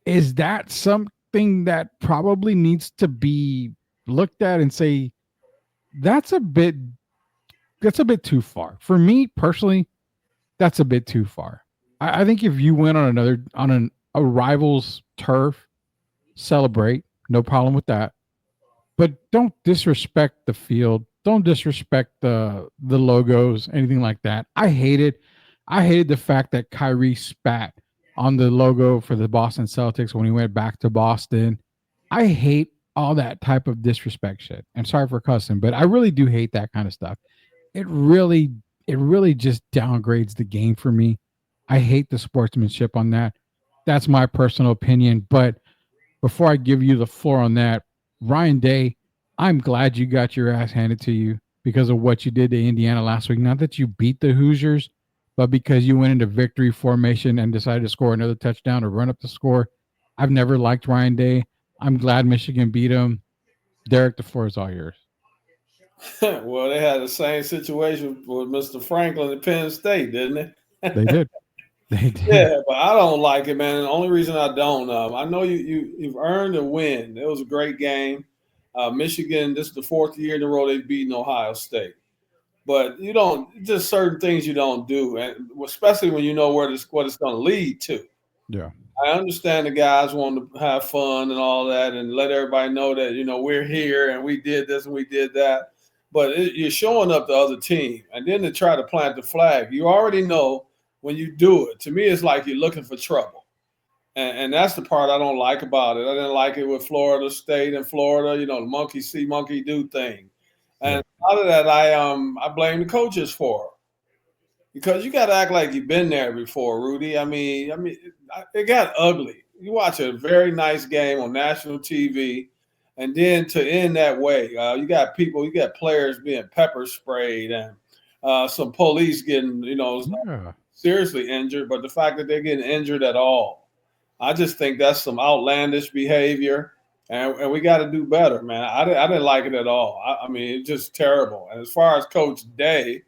is that something that probably needs to be looked at and say, that's a bit too far? For me personally, that's a bit too far. I think if you went on a rival's turf, celebrate, no problem with that. But don't disrespect the field. Don't disrespect the logos, anything like that. I hated the fact that Kyrie spat on the logo for the Boston Celtics when he went back to Boston. I hate all that type of disrespect shit. I'm sorry for cussing, but I really do hate that kind of stuff. It really, it really just downgrades the game for me. I hate the sportsmanship on that. That's my personal opinion. But before I give you the floor on that, Ryan Day, I'm glad you got your ass handed to you because of what you did to Indiana last week. Not that you beat the Hoosiers, but because you went into victory formation and decided to score another touchdown or run up the score. I've never liked Ryan Day. I'm glad Michigan beat him. Derek, the floor is all yours. Well, they had the same situation with Mr. Franklin at Penn State, didn't they? They did. They did. Yeah, but I don't like it, man. The only reason I don't, I know you've earned a win. It was a great game. Michigan, this is the fourth year in a row they've beaten Ohio State. But you don't, just certain things you don't do, and especially when you know what it's going to lead to. Yeah. I understand the guys want to have fun and all that and let everybody know that, we're here and we did this and we did that. But you're showing up the other team. And then to try to plant the flag, you already know when you do it. To me, it's like you're looking for trouble. And that's the part I don't like about it. I didn't like it with Florida State and Florida, the monkey see, monkey do thing. And a lot of that I blame the coaches for. Because you got to act like you've been there before, Rudy. I mean, it got ugly. You watch a very nice game on national TV, and then to end that way, you got players being pepper sprayed and some police getting, seriously injured. But the fact that they're getting injured at all, I just think that's some outlandish behavior, and we got to do better, man. I didn't like it at all. I mean, it's just terrible. And as far as Coach Day,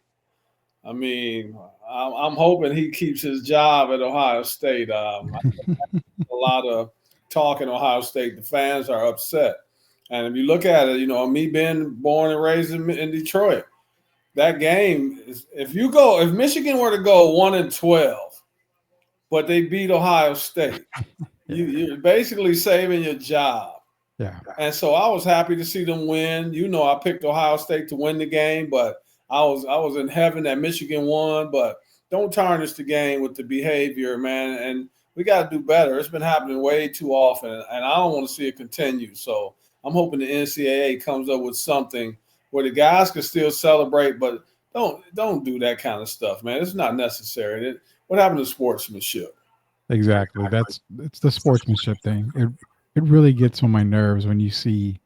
I mean, I'm hoping he keeps his job at Ohio State. A lot of talk in Ohio State. The fans are upset. And if you look at it, me being born and raised in Detroit, that game is, if Michigan were to go 1-12, but they beat Ohio State, you're basically saving your job. Yeah. And so I was happy to see them win. I picked Ohio State to win the game, but I was in heaven that Michigan won, but don't tarnish the game with the behavior, man. And we got to do better. It's been happening way too often, and I don't want to see it continue. So I'm hoping the NCAA comes up with something where the guys can still celebrate, but don't do that kind of stuff, man. It's not necessary. What happened to sportsmanship? Exactly. It's the sportsmanship thing. It really gets on my nerves when you see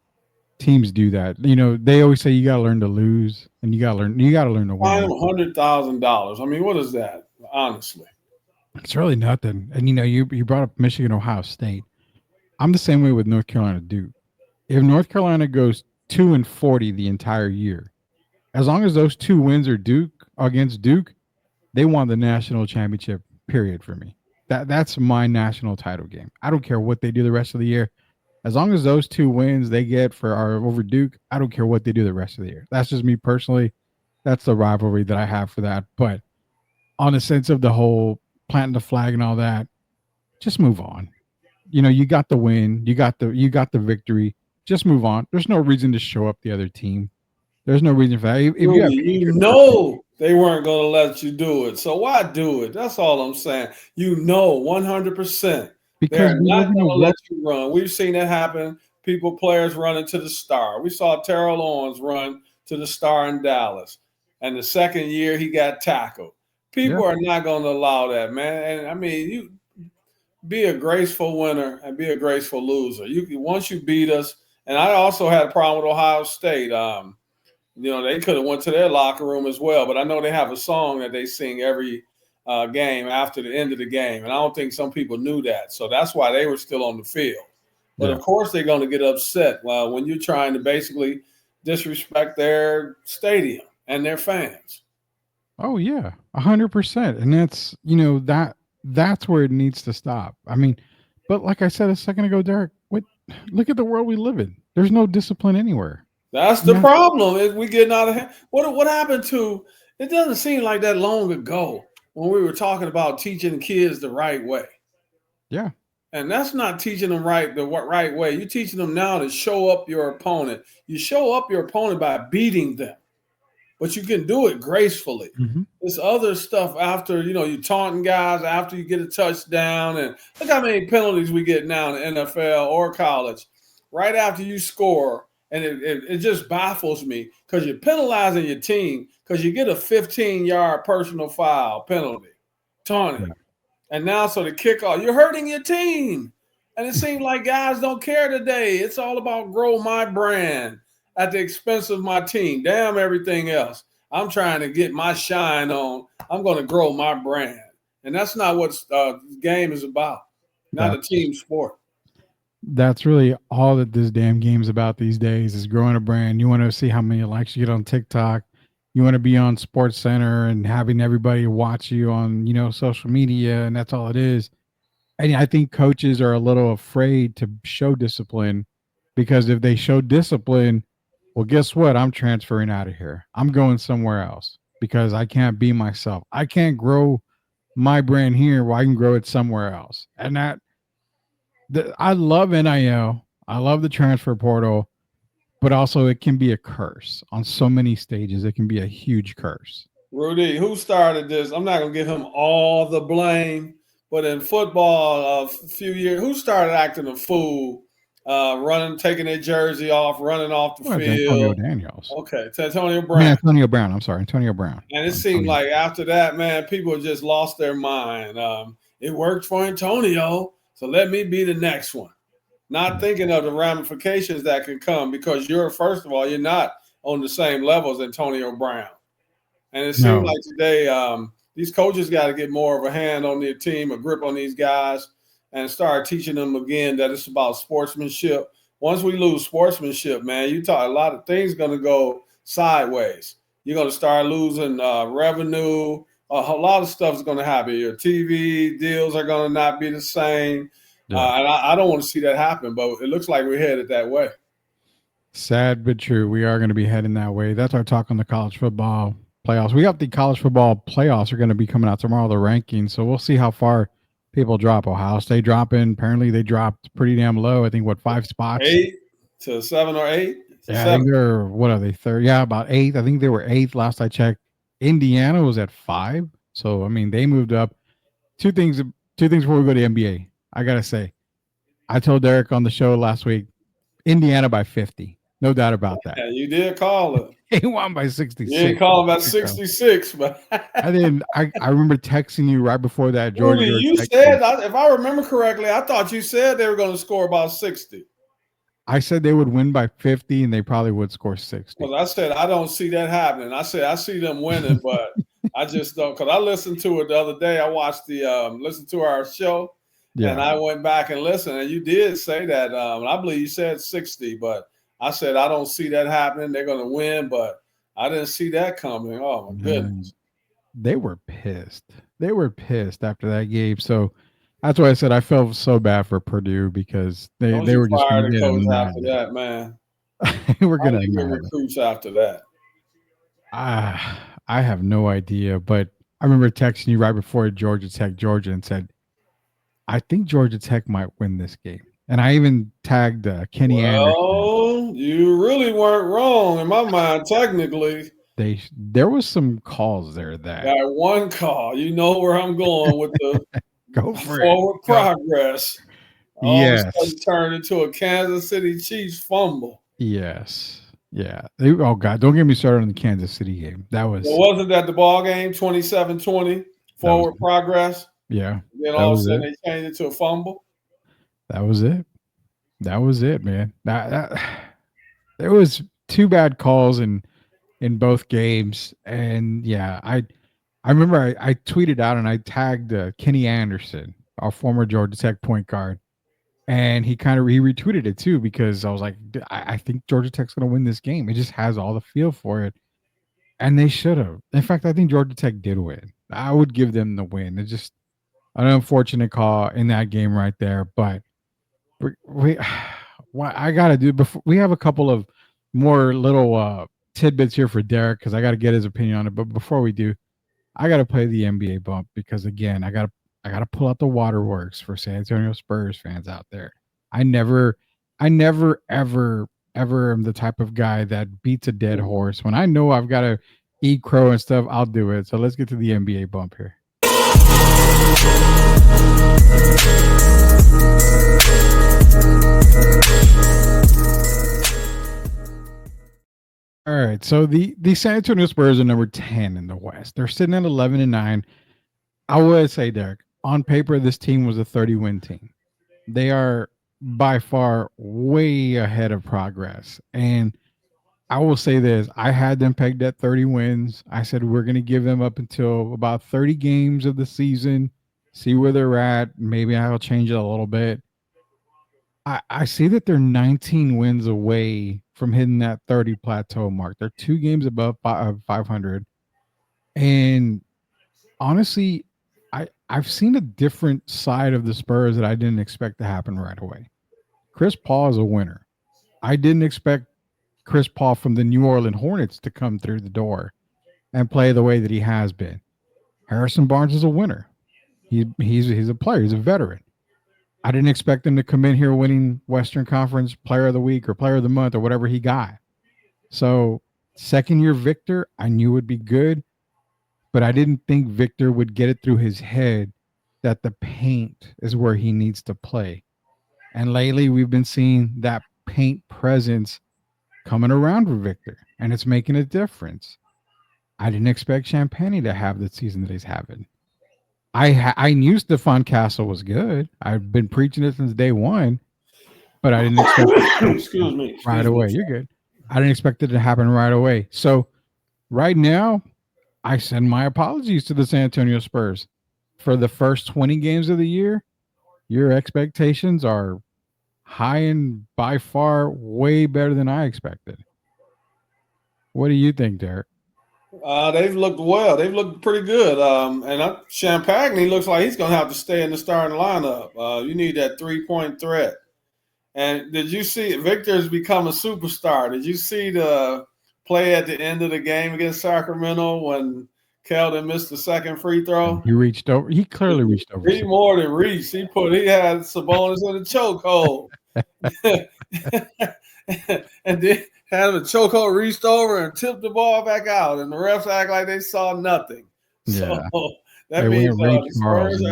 teams do that. They always say you got to learn to lose, and you got to learn to win. Fine them $100,000. I mean, what is that? Honestly, it's really nothing. And you brought up Michigan, Ohio State. I'm the same way with North Carolina, Duke. If North Carolina goes 2-40 the entire year, as long as those 2 wins are against Duke, they won the national championship. Period for me. That's my national title game. I don't care what they do the rest of the year. As long as those 2 wins they get over Duke, I don't care what they do the rest of the year. That's just me personally. That's the rivalry that I have for that. But on the sense of the whole planting the flag and all that, just move on. You got the win, you got the victory. Just move on. There's no reason to show up the other team. There's no reason for that. They weren't going to let you do it. So why do it? That's all I'm saying. 100%. Because they're not going to let you run. We've seen it happen. Players running to the Star. We saw Terrell Owens run to the Star in Dallas. And the second year he got tackled. People are not going to allow that, man. And I mean, you be a graceful winner and be a graceful loser. Once you beat us, and I also had a problem with Ohio State. They could have went to their locker room as well, but I know they have a song that they sing every game after the end of the game, and I don't think some people knew that. So that's why they were still on the field. But of course they're going to get upset when you're trying to basically disrespect their stadium and their fans. Oh yeah, 100%, and that's where it needs to stop. I mean, but like I said a second ago, Derek, look at the world we live in. There's no discipline anywhere. That's the problem. Is we getting out of hand. What happened to? It doesn't seem like that long ago when we were talking about teaching kids the right way. Yeah. And that's not teaching them the right way. You're teaching them now to show up your opponent. You show up your opponent by beating them, but you can do it gracefully. Mm-hmm. This other stuff after, you taunting guys after you get a touchdown. And look how many penalties we get now in the NFL or college right after you score, and it just baffles me because you're penalizing your team because you get a 15-yard personal foul penalty, Tony. And now, so the kickoff, you're hurting your team. And it seems like guys don't care today. It's all about grow my brand at the expense of my team. Damn everything else. I'm trying to get my shine on. I'm going to grow my brand. And that's not what the game is about, not a team sport. That's really all that this damn game's about these days is growing a brand. You want to see how many likes you get on TikTok. You want to be on Sports Center and having everybody watch you on, social media, and that's all it is. And I think coaches are a little afraid to show discipline because if they show discipline, well, guess what? I'm transferring out of here. I'm going somewhere else because I can't be myself. I can't grow my brand here where I can grow it somewhere else. And I love NIL. I love the transfer portal, but also it can be a curse on so many stages. It can be a huge curse. Rudy, who started this? I'm not going to give him all the blame, but in football a few years, who started acting a fool, taking their jersey off, running off the field? Antonio Daniels. Okay, Antonio Brown. Antonio Brown. I'm sorry, Antonio Brown. And it seemed like after that, man, people just lost their mind. It worked for Antonio, so let me be the next one. Not thinking of the ramifications that can come because first of all, you're not on the same level as Antonio Brown. And it seems like today, these coaches got to get more of a hand on their team, a grip on these guys, and start teaching them again that it's about sportsmanship. Once we lose sportsmanship, man, a lot of things going to go sideways. You're going to start losing revenue. A lot of stuff is going to happen. Your TV deals are going to not be the same. And I don't want to see that happen, but it looks like we're headed that way. Sad but true. We are going to be heading that way. That's our talk on the college football playoffs. We got the college football playoffs are going to be coming out tomorrow, the rankings. So we'll see how far people drop. Ohio State dropping. Apparently they dropped pretty damn low. I think 5 spots? 8 to 7 or 8? Yeah, I think they're, what are they, third? Yeah, about 8th. I think they were 8th last I checked. Indiana was at 5. So, I mean, they moved up. Two things before we go to NBA. I got to say, I told Derek on the show last week, Indiana by 50. No doubt about that. Yeah, you did call it. He won by 66. You didn't call him by 66, but I didn't. I remember texting you right before that, Georgia. Rudy, you said, if I remember correctly, I thought you said they were going to score about 60. I said they would win by 50, and they probably would score 60. Well, I said I don't see that happening. I said I see them winning, but I just don't. Because I listened to it the other day. I watched listened to our show. Yeah. And I went back and listened, and you did say that. I believe you said 60, but I said I don't see that happening. They're going to win, but I didn't see that coming. Oh, my goodness. They were pissed. They were pissed after that game. So that's why I said I felt so bad for Purdue because they were just going to get them after that, man. They were going to recruits after that. I have no idea, but I remember texting you right before Georgia Tech, and said, I think Georgia Tech might win this game. And I even tagged Kenny Anderson. Oh, you really weren't wrong in my mind, technically. There was some calls there that. Got one call. You know where I'm going with the forward progress. Yes. All of a sudden turned into a Kansas City Chiefs fumble. Yes. Yeah. Oh, God. Don't get me started on the Kansas City game. That was. Well, wasn't that the ball game, 27-20, forward progress? Yeah. Then all of a sudden they changed it to a fumble. That was it. That was it, man. There was 2 bad calls in both games, and yeah, I remember I tweeted out and I tagged Kenny Anderson, our former Georgia Tech point guard, and he retweeted it too because I was like, I think Georgia Tech's going to win this game. It just has all the feel for it, and they should have. In fact, I think Georgia Tech did win. I would give them the win. It's just an unfortunate call in that game right there, but what I gotta do before we have a couple of more little tidbits here for Derek because I gotta get his opinion on it. But before we do, I gotta play the NBA bump because again, I gotta pull out the waterworks for San Antonio Spurs fans out there. I never ever am the type of guy that beats a dead horse. When I know I've got to eat crow and stuff, I'll do it. So let's get to the NBA bump here. All right. So the San Antonio Spurs are number 10 in the West. They're sitting at 11-9. I would say, Derek, on paper, this team was a 30-win team. They are by far way ahead of progress. And I will say this, I had them pegged at 30 wins. I said we're going to give them up until about 30 games of the season, see where they're at. Maybe I'll change it a little bit. I see that they're 19 wins away from hitting that 30 plateau mark. They're 2 games above 500. And honestly, I've seen a different side of the Spurs that I didn't expect to happen right away. Chris Paul is a winner. I didn't expect Chris Paul from the New Orleans Hornets to come through the door and play the way that he has been. Harrison Barnes is a winner. He's a player. He's a veteran. I didn't expect him to come in here winning Western Conference Player of the Week or Player of the Month or whatever he got. So second-year Victor, I knew would be good, but I didn't think Victor would get it through his head that the paint is where he needs to play. And lately we've been seeing that paint presence coming around for Victor, and it's making a difference. I didn't expect Champagnie to have the season that he's having. I knew Stephon Castle was good. I've been preaching it since day one, but I didn't expect it right away. You're good. I didn't expect it to happen right away. So right now, I send my apologies to the San Antonio Spurs. For the first 20 games of the year, your expectations are high and by far way better than I expected. What do you think, Derek? They've looked well. They've looked pretty good. And Champagnie looks like he's going to have to stay in the starting lineup. You need that three-point threat. And did you see Victor's become a superstar? Did you see the play at the end of the game against Sacramento when Keldon missed the second free throw? He reached over. He clearly reached over. He more than reached. He had Sabonis in a chokehold. And then had him a chokehold, reached over and tipped the ball back out. And the refs act like they saw nothing. Yeah. So that means the Spurs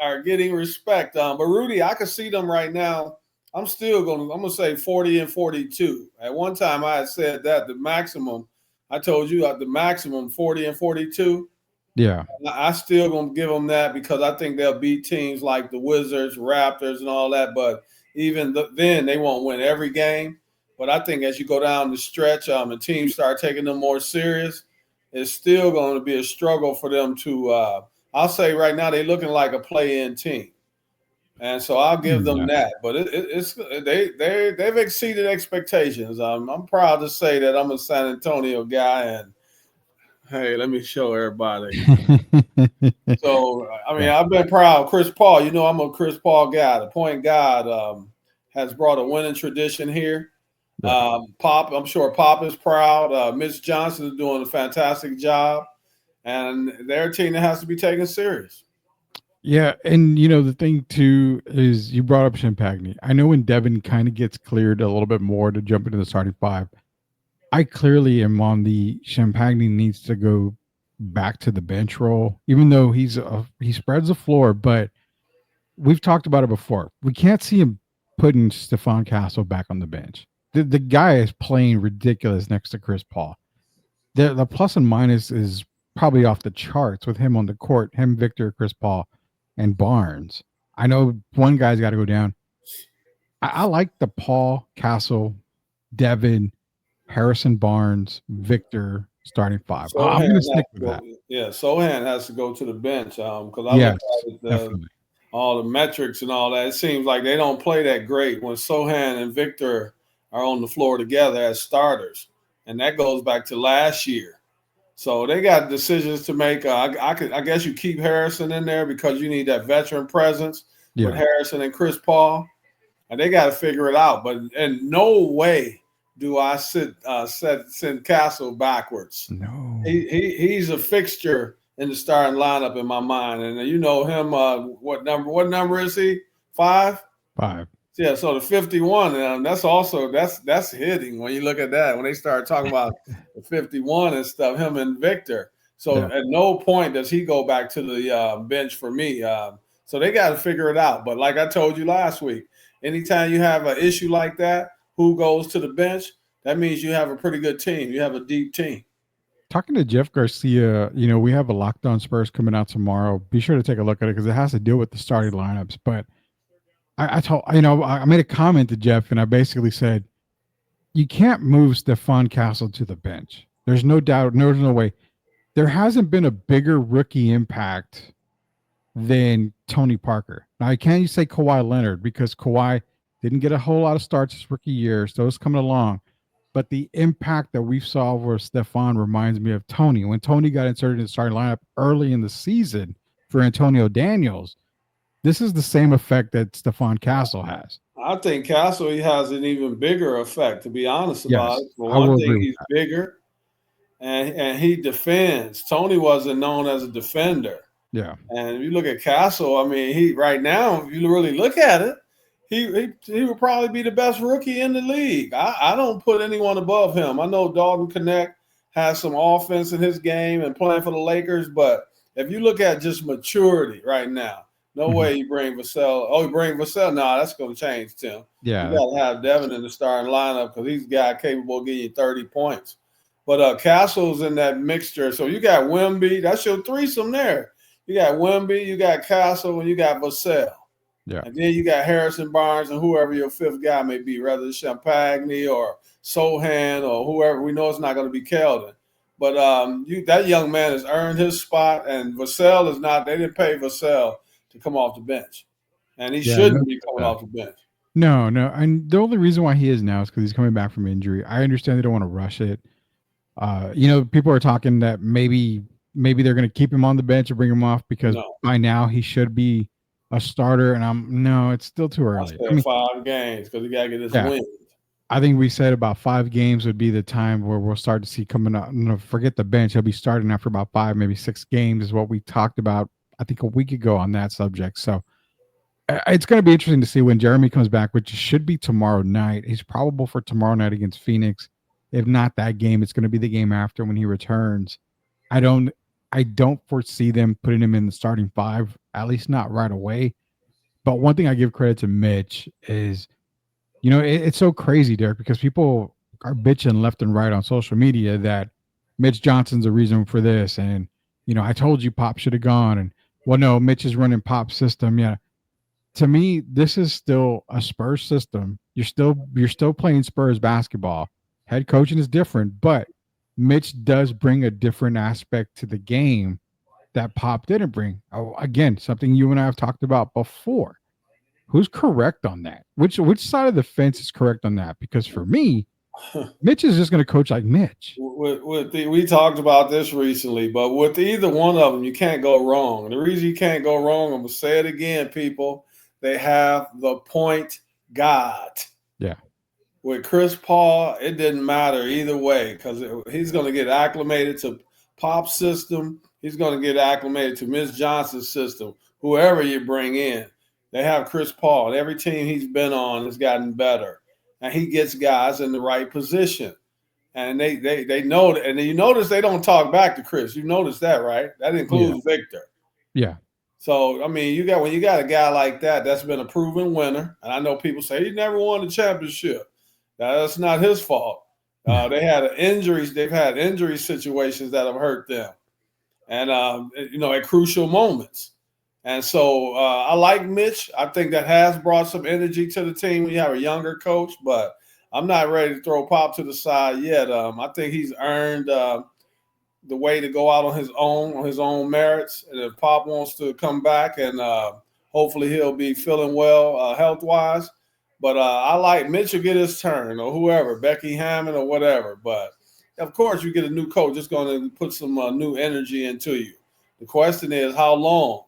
are getting respect. But Rudy, I can see them right now. I'm going to say 40 and 42. At one time I had said that the maximum, I told you the maximum 40 and 42. Yeah. I still going to give them that because I think they'll beat teams like the Wizards, Raptors, and all that. But even then, they won't win every game. But I think as you go down the stretch and teams start taking them more serious, it's still going to be a struggle for them to I'll say right now they're looking like a play-in team. And so I'll give them that. But they've exceeded expectations. I'm proud to say that I'm a San Antonio guy, and hey, let me show everybody. So, I mean, I've been proud. Chris Paul, I'm a Chris Paul guy. The point guard has brought a winning tradition here. Pop, I'm sure Pop is proud. Mitch Johnson is doing a fantastic job. And they're a team that has to be taken serious. Yeah, and the thing too is you brought up Champagnie. I know when Devin kind of gets cleared a little bit more to jump into the starting five, I clearly am on the Champagnie needs to go back to the bench role, even though he spreads the floor. But we've talked about it before. We can't see him putting Stephon Castle back on the bench. The guy is playing ridiculous next to Chris Paul. The plus and minus is probably off the charts with him on the court, him, Victor, Chris Paul, and Barnes. I know one guy's got to go down. I like the Paul, Castle, Devin, Harrison Barnes, Victor starting five. I'm going to stick with that. Yeah, Sohan has to go to the bench because I look at all the metrics and all that. It seems like they don't play that great when Sohan and Victor are on the floor together as starters, and that goes back to last year. So they got decisions to make. I guess you keep Harrison in there because you need that veteran presence with Harrison and Chris Paul, and they got to figure it out. But in no way do I send Castle backwards. No, he's a fixture in the starting lineup in my mind, and him. What number is he? 5. 5. Yeah, so the 51, that's hitting when you look at that. When they start talking about the 51 and stuff, him and Victor. So at no point does he go back to the bench for me. So they got to figure it out. But like I told you last week, anytime you have an issue like that, who goes to the bench? that means you have a pretty good team. You have a deep team. Talking to Jeff Garcia, we have a Locked On Spurs coming out tomorrow. Be sure to take a look at it because it has to deal with the starting lineups. But I made a comment to Jeff, and I basically said, you can't move Stephon Castle to the bench. There's no doubt. There's no way. There hasn't been a bigger rookie impact than Tony Parker. Now, can't you say Kawhi Leonard because Kawhi didn't get a whole lot of starts his rookie year, so it's coming along. But the impact that we saw with Stephon reminds me of Tony. When Tony got inserted in the starting lineup early in the season for Antonio Daniels, this is the same effect that Stephon Castle has. I think Castle he has an even bigger effect, to be honest about it. For I one will thing, agree he's bigger and he defends. Tony wasn't known as a defender. Yeah. And if you look at Castle, I mean, he right now, if you really look at it, he would probably be the best rookie in the league. I don't put anyone above him. I know Dalton Connect has some offense in his game and playing for the Lakers, but if you look at just maturity right now, no way you bring Vassell. Oh, you bring Vassell? No, that's going to change, Tim. Yeah. You got to have Devin in the starting lineup because he's a guy capable of getting you 30 points. But Castle's in that mixture. So you got Wemby. That's your threesome there. You got Wemby, you got Castle, and you got Vassell. Yeah. And then you got Harrison Barnes and whoever your fifth guy may be, whether it's Champagne or Sohan or whoever. We know it's not going to be Keldon. But that young man has earned his spot, and Vassell is not – they didn't pay Vassell to come off the bench. And he shouldn't be coming off the bench. No. And the only reason why he is now is because he's coming back from injury. I understand they don't want to rush it. People are talking that maybe they're going to keep him on the bench or bring him off because by now he should be a starter. And it's still too early. 5 games because he got to get his win. I think we said about 5 games would be the time where we'll start to see coming up. Forget the bench. He'll be starting after about 5, maybe 6 games is what we talked about, I think, a week ago on that subject. So it's going to be interesting to see when Jeremy comes back, which should be tomorrow night. He's probable for tomorrow night against Phoenix. If not that game, it's going to be the game after when he returns. I don't foresee them putting him in the starting 5, at least not right away. But one thing I give credit to Mitch is, it's so crazy, Derek, because people are bitching left and right on social media that Mitch Johnson's the reason for this. And, I told you Pop should have gone. And, well, no, Mitch is running Pop's system. Yeah. To me, this is still a Spurs system. You're still playing Spurs basketball. Head coaching is different, but Mitch does bring a different aspect to the game that Pop didn't bring. Oh, again, something you and I have talked about before. Who's correct on that? Which side of the fence is correct on that? Because for me, Mitch is just going to coach like Mitch. We talked about this recently, but with either one of them, you can't go wrong. And the reason you can't go wrong, I'm going to say it again, people, they have the point guard. Yeah. With Chris Paul, it didn't matter either way because he's going to get acclimated to Pop's system. He's going to get acclimated to Mitch Johnson's system, whoever you bring in. They have Chris Paul. Every team he's been on has gotten better. And he gets guys in the right position. And they know that. And you notice they don't talk back to Chris. You notice that, right? That includes Victor. Yeah. So, I mean, when you got a guy like that, that's been a proven winner. And I know people say he never won a championship. That's not his fault. They've had injury situations that have hurt them. And, at crucial moments. And so I like Mitch. I think that has brought some energy to the team when you have a younger coach, but I'm not ready to throw Pop to the side yet. I think he's earned the way to go out on his own merits. And if Pop wants to come back and hopefully he'll be feeling well health-wise. But I like Mitch will get his turn or whoever, Becky Hammond or whatever. But, of course, you get a new coach that's going to put some new energy into you. The question is how long?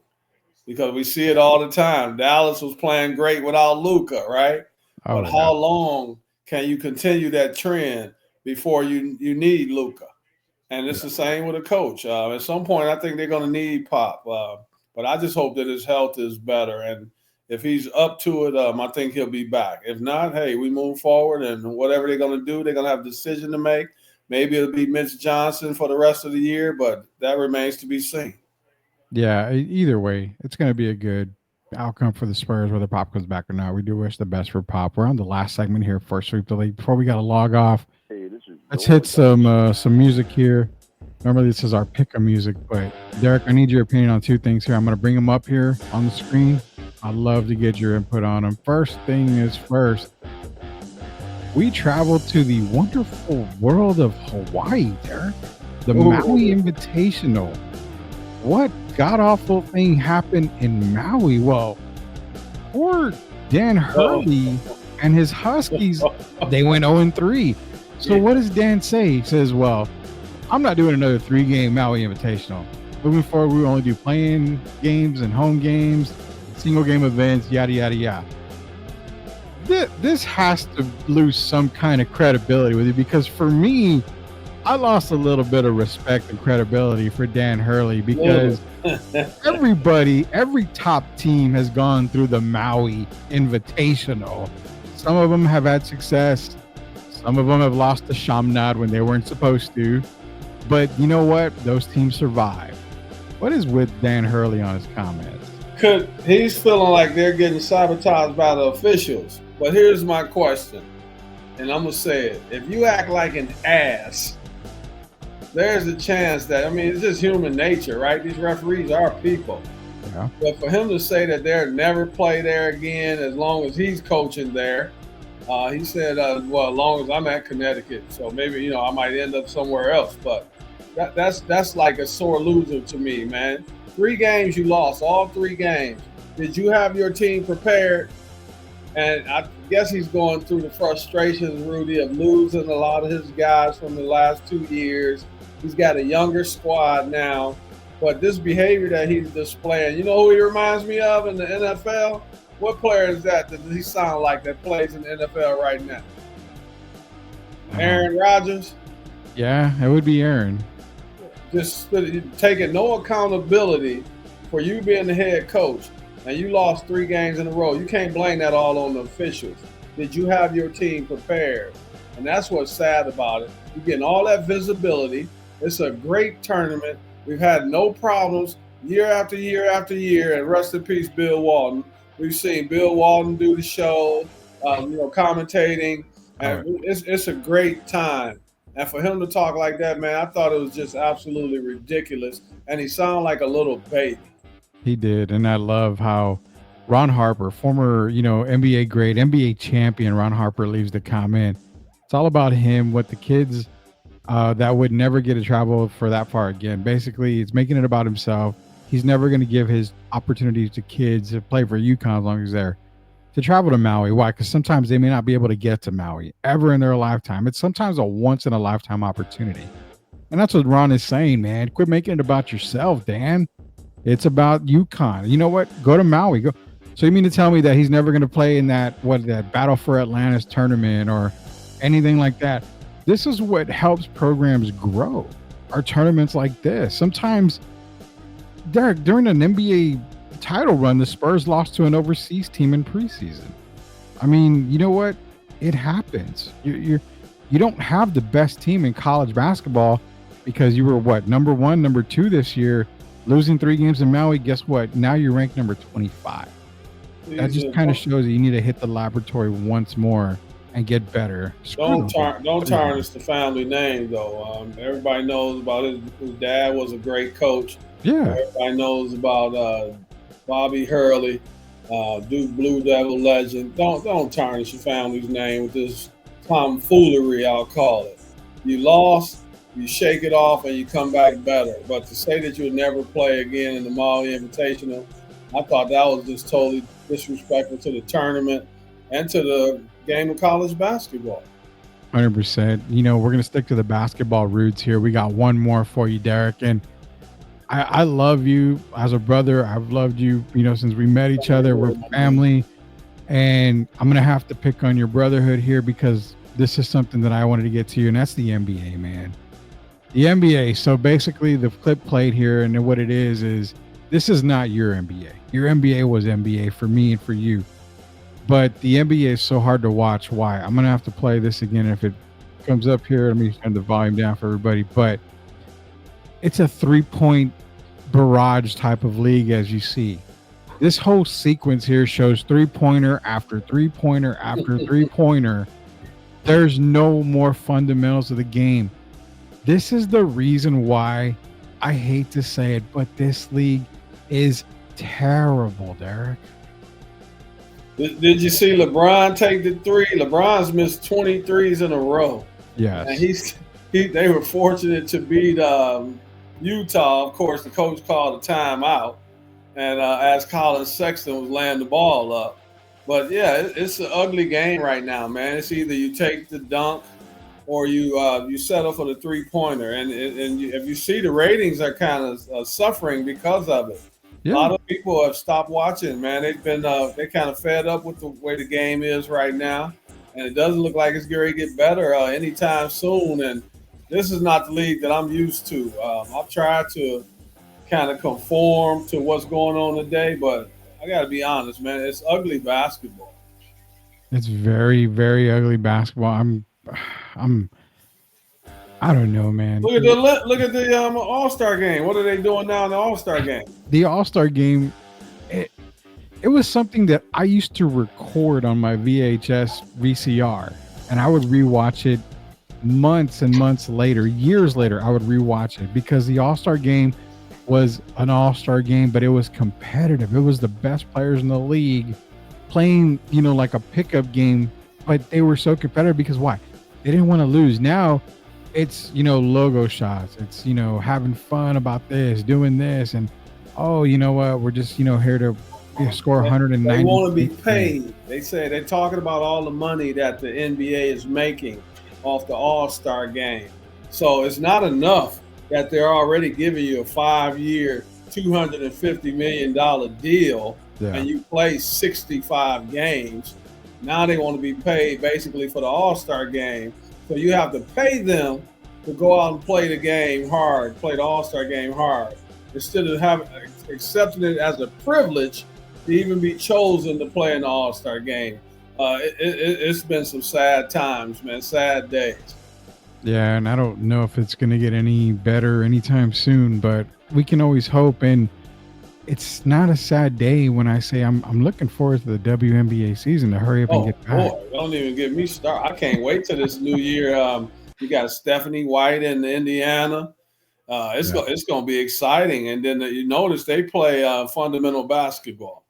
Because we see it all the time. Dallas was playing great without Luka, right? But how long can you continue that trend before you need Luka? And it's the same with a coach. At some point, I think they're going to need Pop. But I just hope that his health is better. And if he's up to it, I think he'll be back. If not, hey, we move forward. And whatever they're going to do, they're going to have a decision to make. Maybe it'll be Mitch Johnson for the rest of the year, but that remains to be seen. Yeah, either way, it's going to be a good outcome for the Spurs, whether Pop comes back or not. We do wish the best for Pop. We're on the last segment here for Sweep the League. Before we got to log off, Let's hit some music here. Normally this is our pick of music, but Derek, I need your opinion on two things here. I'm going to bring them up here on the screen. I'd love to get your input on them. First thing is first, we traveled to the wonderful world of Hawaii, Derek. The Maui Invitational. What god-awful thing happened in Maui? Well, poor Dan Hurley and his Huskies, they went 0-3. So what does Dan say? He says, well, I'm not doing another 3-game Maui Invitational. Moving forward, we only do playing games and home games, single game events, yada, yada, yada. This has to lose some kind of credibility with you, because for me, I lost a little bit of respect and credibility for Dan Hurley, because every top team has gone through the Maui Invitational. Some of them have had success. Some of them have lost to Chaminade when they weren't supposed to. But you know what? Those teams survive. What is with Dan Hurley on his comments? He's feeling like they're getting sabotaged by the officials. But here's my question, and I'm going to say it. If you act like an ass, there's a chance that, I mean, it's just human nature, right? These referees are people. Yeah. But for him to say that they'll never play there again as long as he's coaching there, he said, well, as long as I'm at Connecticut, so maybe, I might end up somewhere else. But that's like a sore loser to me, man. 3 games you lost, all 3 games. Did you have your team prepared? And I guess he's going through the frustrations, Rudy, of losing a lot of his guys from the last 2 years. He's got a younger squad now. But this behavior that he's displaying, you know who he reminds me of in the NFL? What player is that does he sound like that plays in the NFL right now? Aaron Rodgers? Yeah, it would be Aaron. Just taking no accountability for you being the head coach, and you lost 3 games in a row. You can't blame that all on the officials. Did you have your team prepared? And that's what's sad about it. You're getting all that visibility. It's a great tournament. We've had no problems year after year after year, and rest in peace, Bill Walton. We've seen Bill Walton do the show, commentating, and it's a great time. And for him to talk like that, man, I thought it was just absolutely ridiculous. And he sounded like a little baby. He did, and I love how Ron Harper, former, NBA great, NBA champion Ron Harper, leaves the comment. It's all about him, what the kids that would never get to travel for that far again. Basically, it's making it about himself. He's never going to give his opportunities to kids to play for UConn as long as they're to travel to Maui. Why? Because sometimes they may not be able to get to Maui ever in their lifetime. It's sometimes a once-in-a-lifetime opportunity. And that's what Ron is saying, man. Quit making it about yourself, Dan. It's about UConn. You know what? Go to Maui. Go. So you mean to tell me that he's never going to play in that Battle for Atlantis tournament or anything like that? This is what helps programs grow, are tournaments like this. Sometimes, Derek, during an NBA title run, the Spurs lost to an overseas team in preseason. I mean, you know what? It happens. You don't have the best team in college basketball because you were number 1, number 2 this year, losing 3 games in Maui. Guess what? Now you're ranked number 25. That just kind of shows that you need to hit the laboratory once more and get better. Don't tarnish the family name, though. Everybody knows about his dad was a great coach. Yeah. Everybody knows about Bobby Hurley, Duke Blue Devil legend. Don't tarnish your family's name with this tomfoolery, I'll call it. You lost, you shake it off, and you come back better. But to say that you'll never play again in the Maui Invitational, I thought that was just totally disrespectful to the tournament and to the game of college basketball. 100%. We're going to stick to the basketball roots here. We got one more for you, Derek. And I love you as a brother. I've loved you, since we met each other. We're family. And I'm going to have to pick on your brotherhood here because this is something that I wanted to get to you, and that's the NBA, man. The NBA. So basically the clip played here, and what it is this is not your NBA. Your NBA was NBA for me and for you. But the NBA is so hard to watch. Why? I'm going to have to play this again. If it comes up here, let me turn the volume down for everybody. But it's a 3-point barrage type of league, as you see. This whole sequence here shows 3-pointer after 3-pointer after 3-pointer There's no more fundamentals of the game. This is the reason why I hate to say it, but this league is terrible, Derek. Did you see LeBron take the three? LeBron's missed 23s in a row. Yes. And they were fortunate to beat Utah. Of course, the coach called a timeout, and as Colin Sexton was laying the ball up. But yeah, it's an ugly game right now, man. It's either you take the dunk or you settle for the 3-pointer, and if you see the ratings are kind of suffering because of it. Yeah. A lot of people have stopped watching, man. They've been they kind of fed up with the way the game is right now, and it doesn't look like it's going to get better anytime soon. And this is not the league that I'm used to. I've tried to kind of conform to what's going on today, but I got to be honest, man. It's ugly basketball. It's very, very ugly basketball. I don't know, man. Look at the All-Star game. What are they doing now in the All-Star game? The All-Star game, it was something that I used to record on my VHS VCR, and I would rewatch it months and months later, years later. I would rewatch it because the All-Star game was an All-Star game, but it was competitive. It was the best players in the league playing, like a pickup game, but they were so competitive because why? They didn't want to lose. Now it's, logo shots. It's, having fun about this, doing this. And, oh, you know what? We're just, here to score 190. They want to be paid. They say they're talking about all the money that the NBA is making off the All-Star game. So it's not enough that they're already giving you a 5-year, $250 million deal, and you play 65 games. Now they want to be paid basically for the All-Star game. So you have to pay them to go out and play the game hard, play the All-Star game hard, instead of accepting it as a privilege to even be chosen to play in the All-Star game. It's been some sad times, man, sad days. Yeah, and I don't know if it's going to get any better anytime soon, but we can always hope. And it's not a sad day when I say I'm looking forward to the WNBA season to hurry up and get back. Boy, don't even get me started. I can't wait till this new year. You got Stephanie White in Indiana. It's going to be exciting. And then you notice they play fundamental basketball.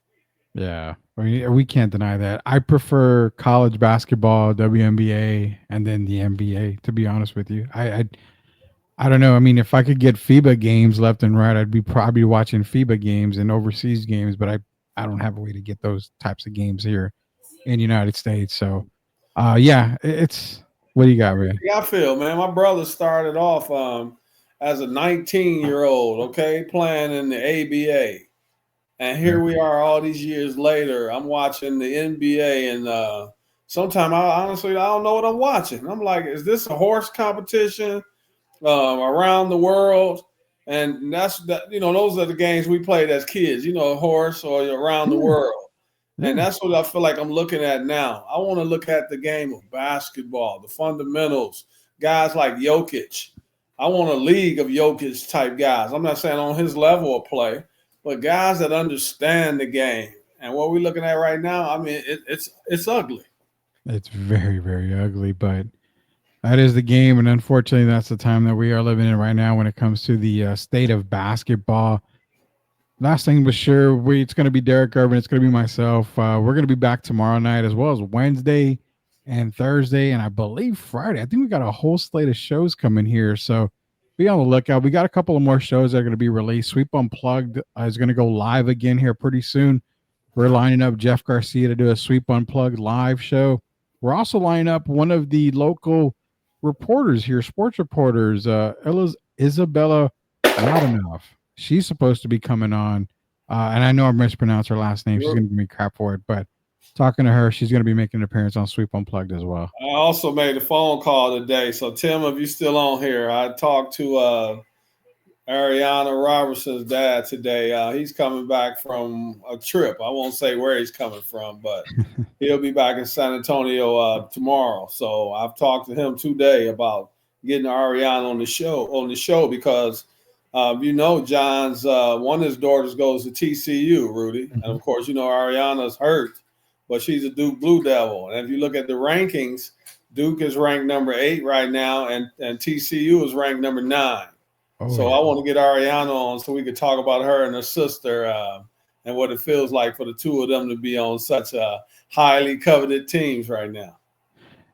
Yeah, we can't deny that. I prefer college basketball, WNBA, and then the NBA, to be honest with you. I don't know. I mean, if I could get FIBA games left and right, I'd be probably watching FIBA games and overseas games, but I don't have a way to get those types of games here in the United States. So, it's what do you got, man? Yeah, I feel, man. My brother started off as a 19-year-old, okay, playing in the ABA. And here we are all these years later. I'm watching the NBA, and sometimes I don't know what I'm watching. I'm like, is this a horse competition around the world? And those are the games we played as kids, horse or around the world. And that's what I feel like I'm looking at now. I want to look at the game of basketball, the fundamentals, guys like Jokic. I want a league of Jokic type guys. I'm not saying on his level of play, but guys that understand the game. And what we're looking at right now, I mean, it's ugly. It's very, very ugly, but that is the game. And unfortunately, that's the time that we are living in right now when it comes to the state of basketball. Last thing was sure, it's going to be Derek Urban. It's going to be myself. We're going to be back tomorrow night as well as Wednesday and Thursday, and I believe Friday. I think we got a whole slate of shows coming here. So be on the lookout. We got a couple of more shows that are going to be released. Sweep Unplugged is going to go live again here pretty soon. We're lining up Jeff Garcia to do a Sweep Unplugged live show. We're also lining up one of the local reporters here, sports reporters, Isabella Ladanoff. She's supposed to be coming on, and I know I mispronounced her last name. She's going to give me crap for it, but talking to her, she's going to be making an appearance on Sweep Unplugged as well. I also made a phone call today. So, Tim, if you're still on here, I talked to Ariana Robertson's dad today. He's coming back from a trip. I won't say where he's coming from, but he'll be back in San Antonio tomorrow. So I've talked to him today about getting Ariana on the show because John's one of his daughters goes to TCU, Rudy. Mm-hmm. And of course, Ariana's hurt, but she's a Duke Blue Devil. And if you look at the rankings, Duke is ranked number 8 right now, and TCU is ranked number 9. So I want to get Ariana on so we could talk about her and her sister and what it feels like for the two of them to be on such a highly coveted teams right now.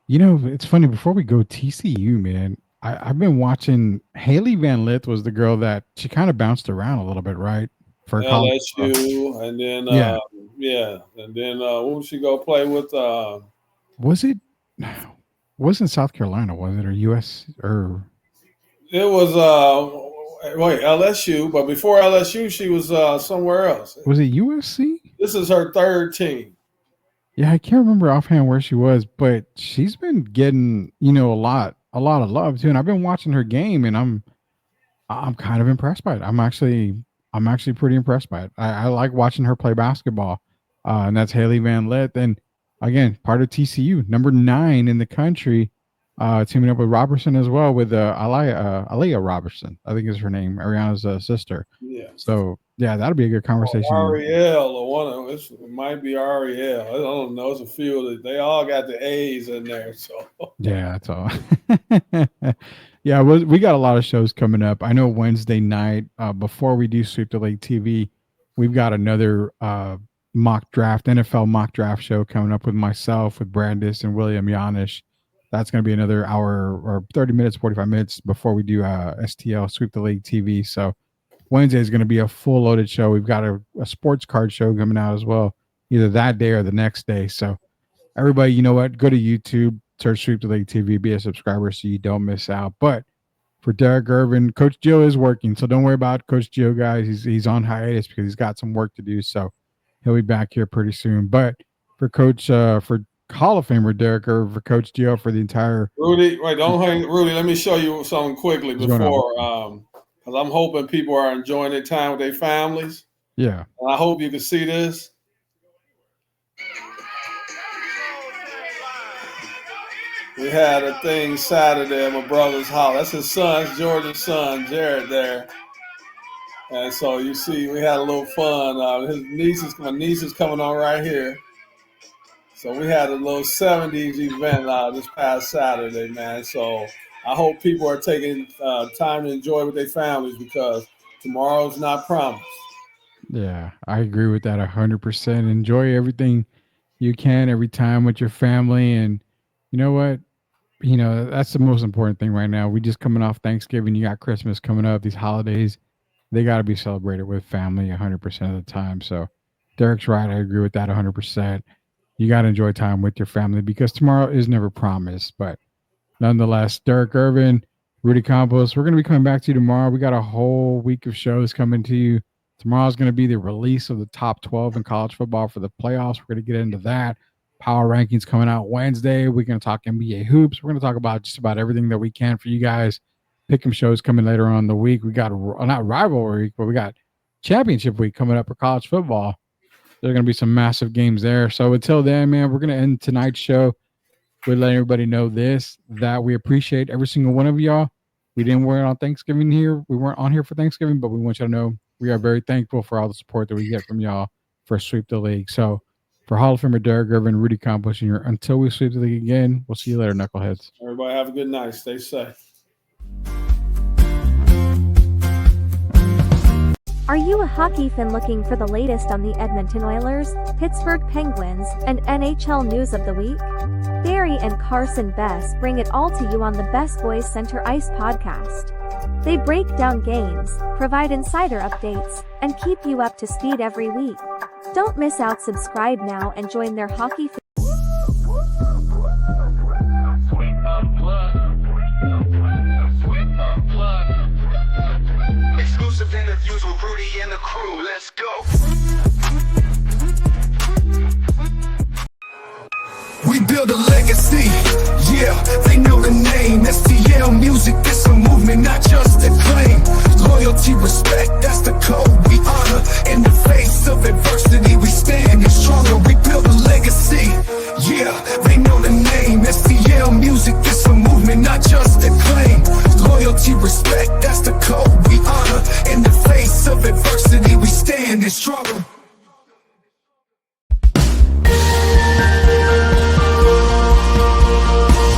You know, it's funny. Before we go, TCU, man, I've been watching. Haley Van Lith was the girl that she kind of bounced around a little bit, right? For LSU, and then and then who did she go play with? Wasn't South Carolina, was it, or US or? It was LSU, but before LSU, she was somewhere else. Was it USC? This is her 3rd team. Yeah, I can't remember offhand where she was, but she's been getting, a lot of love too. And I've been watching her game, and I'm kind of impressed by it. I'm actually pretty impressed by it. I like watching her play basketball, and that's Haley Van Lith. And again, part of TCU, number 9 in the country, teaming up with Robertson as well, with Aliyah Robertson, I think is her name, Ariana's sister. Yeah. So yeah, that'll be a good conversation. Ariel, or one of it might be Ariel. I don't know. It's a few that they all got the A's in there. So yeah, that's all. Yeah, we got a lot of shows coming up. I know Wednesday night, before we do Sweep the League TV, we've got another NFL mock draft show coming up with myself, with Brandis and William Yanish. That's going to be another hour or 30 minutes, 45 minutes before we do STL Sweep the League TV. So Wednesday is going to be a full loaded show. We've got a sports card show coming out as well, either that day or the next day. So everybody, you know what? Go to YouTube, search Sweep the League TV, be a subscriber so you don't miss out. But for Derek Irvin, Coach Gio is working. So don't worry about Coach Gio, guys. He's on hiatus because he's got some work to do. So he'll be back here pretty soon. But for Coach, for Hall of Famer Derek Irvin, for Coach Gio, for the entire Rudy, wait, don't hang, Rudy. Let me show you something quickly before, because I'm hoping people are enjoying their time with their families. Yeah, and I hope you can see this. We had a thing Saturday at my brother's house. That's his son, George's son, Jared, there. And so you see, we had a little fun. My niece is coming on right here. So we had a little 70s event this past Saturday, man. So I hope people are taking time to enjoy with their families, because tomorrow's not promised. Yeah, I agree with that 100%. Enjoy everything you can every time with your family. And you know what? That's the most important thing right now. We just coming off Thanksgiving. You got Christmas coming up. These holidays, they got to be celebrated with family 100% of the time. So Derek's right. I agree with that 100%. You got to enjoy time with your family, because tomorrow is never promised. But nonetheless, Derek Irvin, Rudy Campos, we're going to be coming back to you tomorrow. We got a whole week of shows coming to you. Tomorrow's going to be the release of the top 12 in college football for the playoffs. We're going to get into that. Power rankings coming out Wednesday. We're going to talk NBA hoops. We're going to talk about just about everything that we can for you guys. Pick'em shows coming later on in the week. We got not rivalry week, but we got championship week coming up for college football. There are going to be some massive games there. So until then, man, we're going to end tonight's show with letting everybody know that we appreciate every single one of y'all. We didn't work on Thanksgiving here. We weren't on here for Thanksgiving, but we want you to know we are very thankful for all the support that we get from y'all for Sweep the League. So for Hall of Famer Derek Irvin, Rudy Campos Jr., until we sweep the league again, we'll see you later, knuckleheads. Everybody have a good night. Stay safe. Are you a hockey fan looking for the latest on the Edmonton Oilers, Pittsburgh Penguins, and NHL news of the week? Barry and Carson Best bring it all to you on the Best Boys Center Ice podcast. They break down games, provide insider updates, and keep you up to speed every week. Don't miss out. Subscribe now and join their hockey Exclusive interviews with Rudy and the crew. Let's go. We build a legacy. Yeah, they know the name. STL Music, it's a movement, not just a claim. Loyalty, respect, that's the code we honor. In the face of adversity, we stand and stronger. We build a legacy. Yeah, they know the name. STL Music, it's a movement, not just a claim. Loyalty, respect, that's the code we honor. In the face of adversity, we stand and struggle.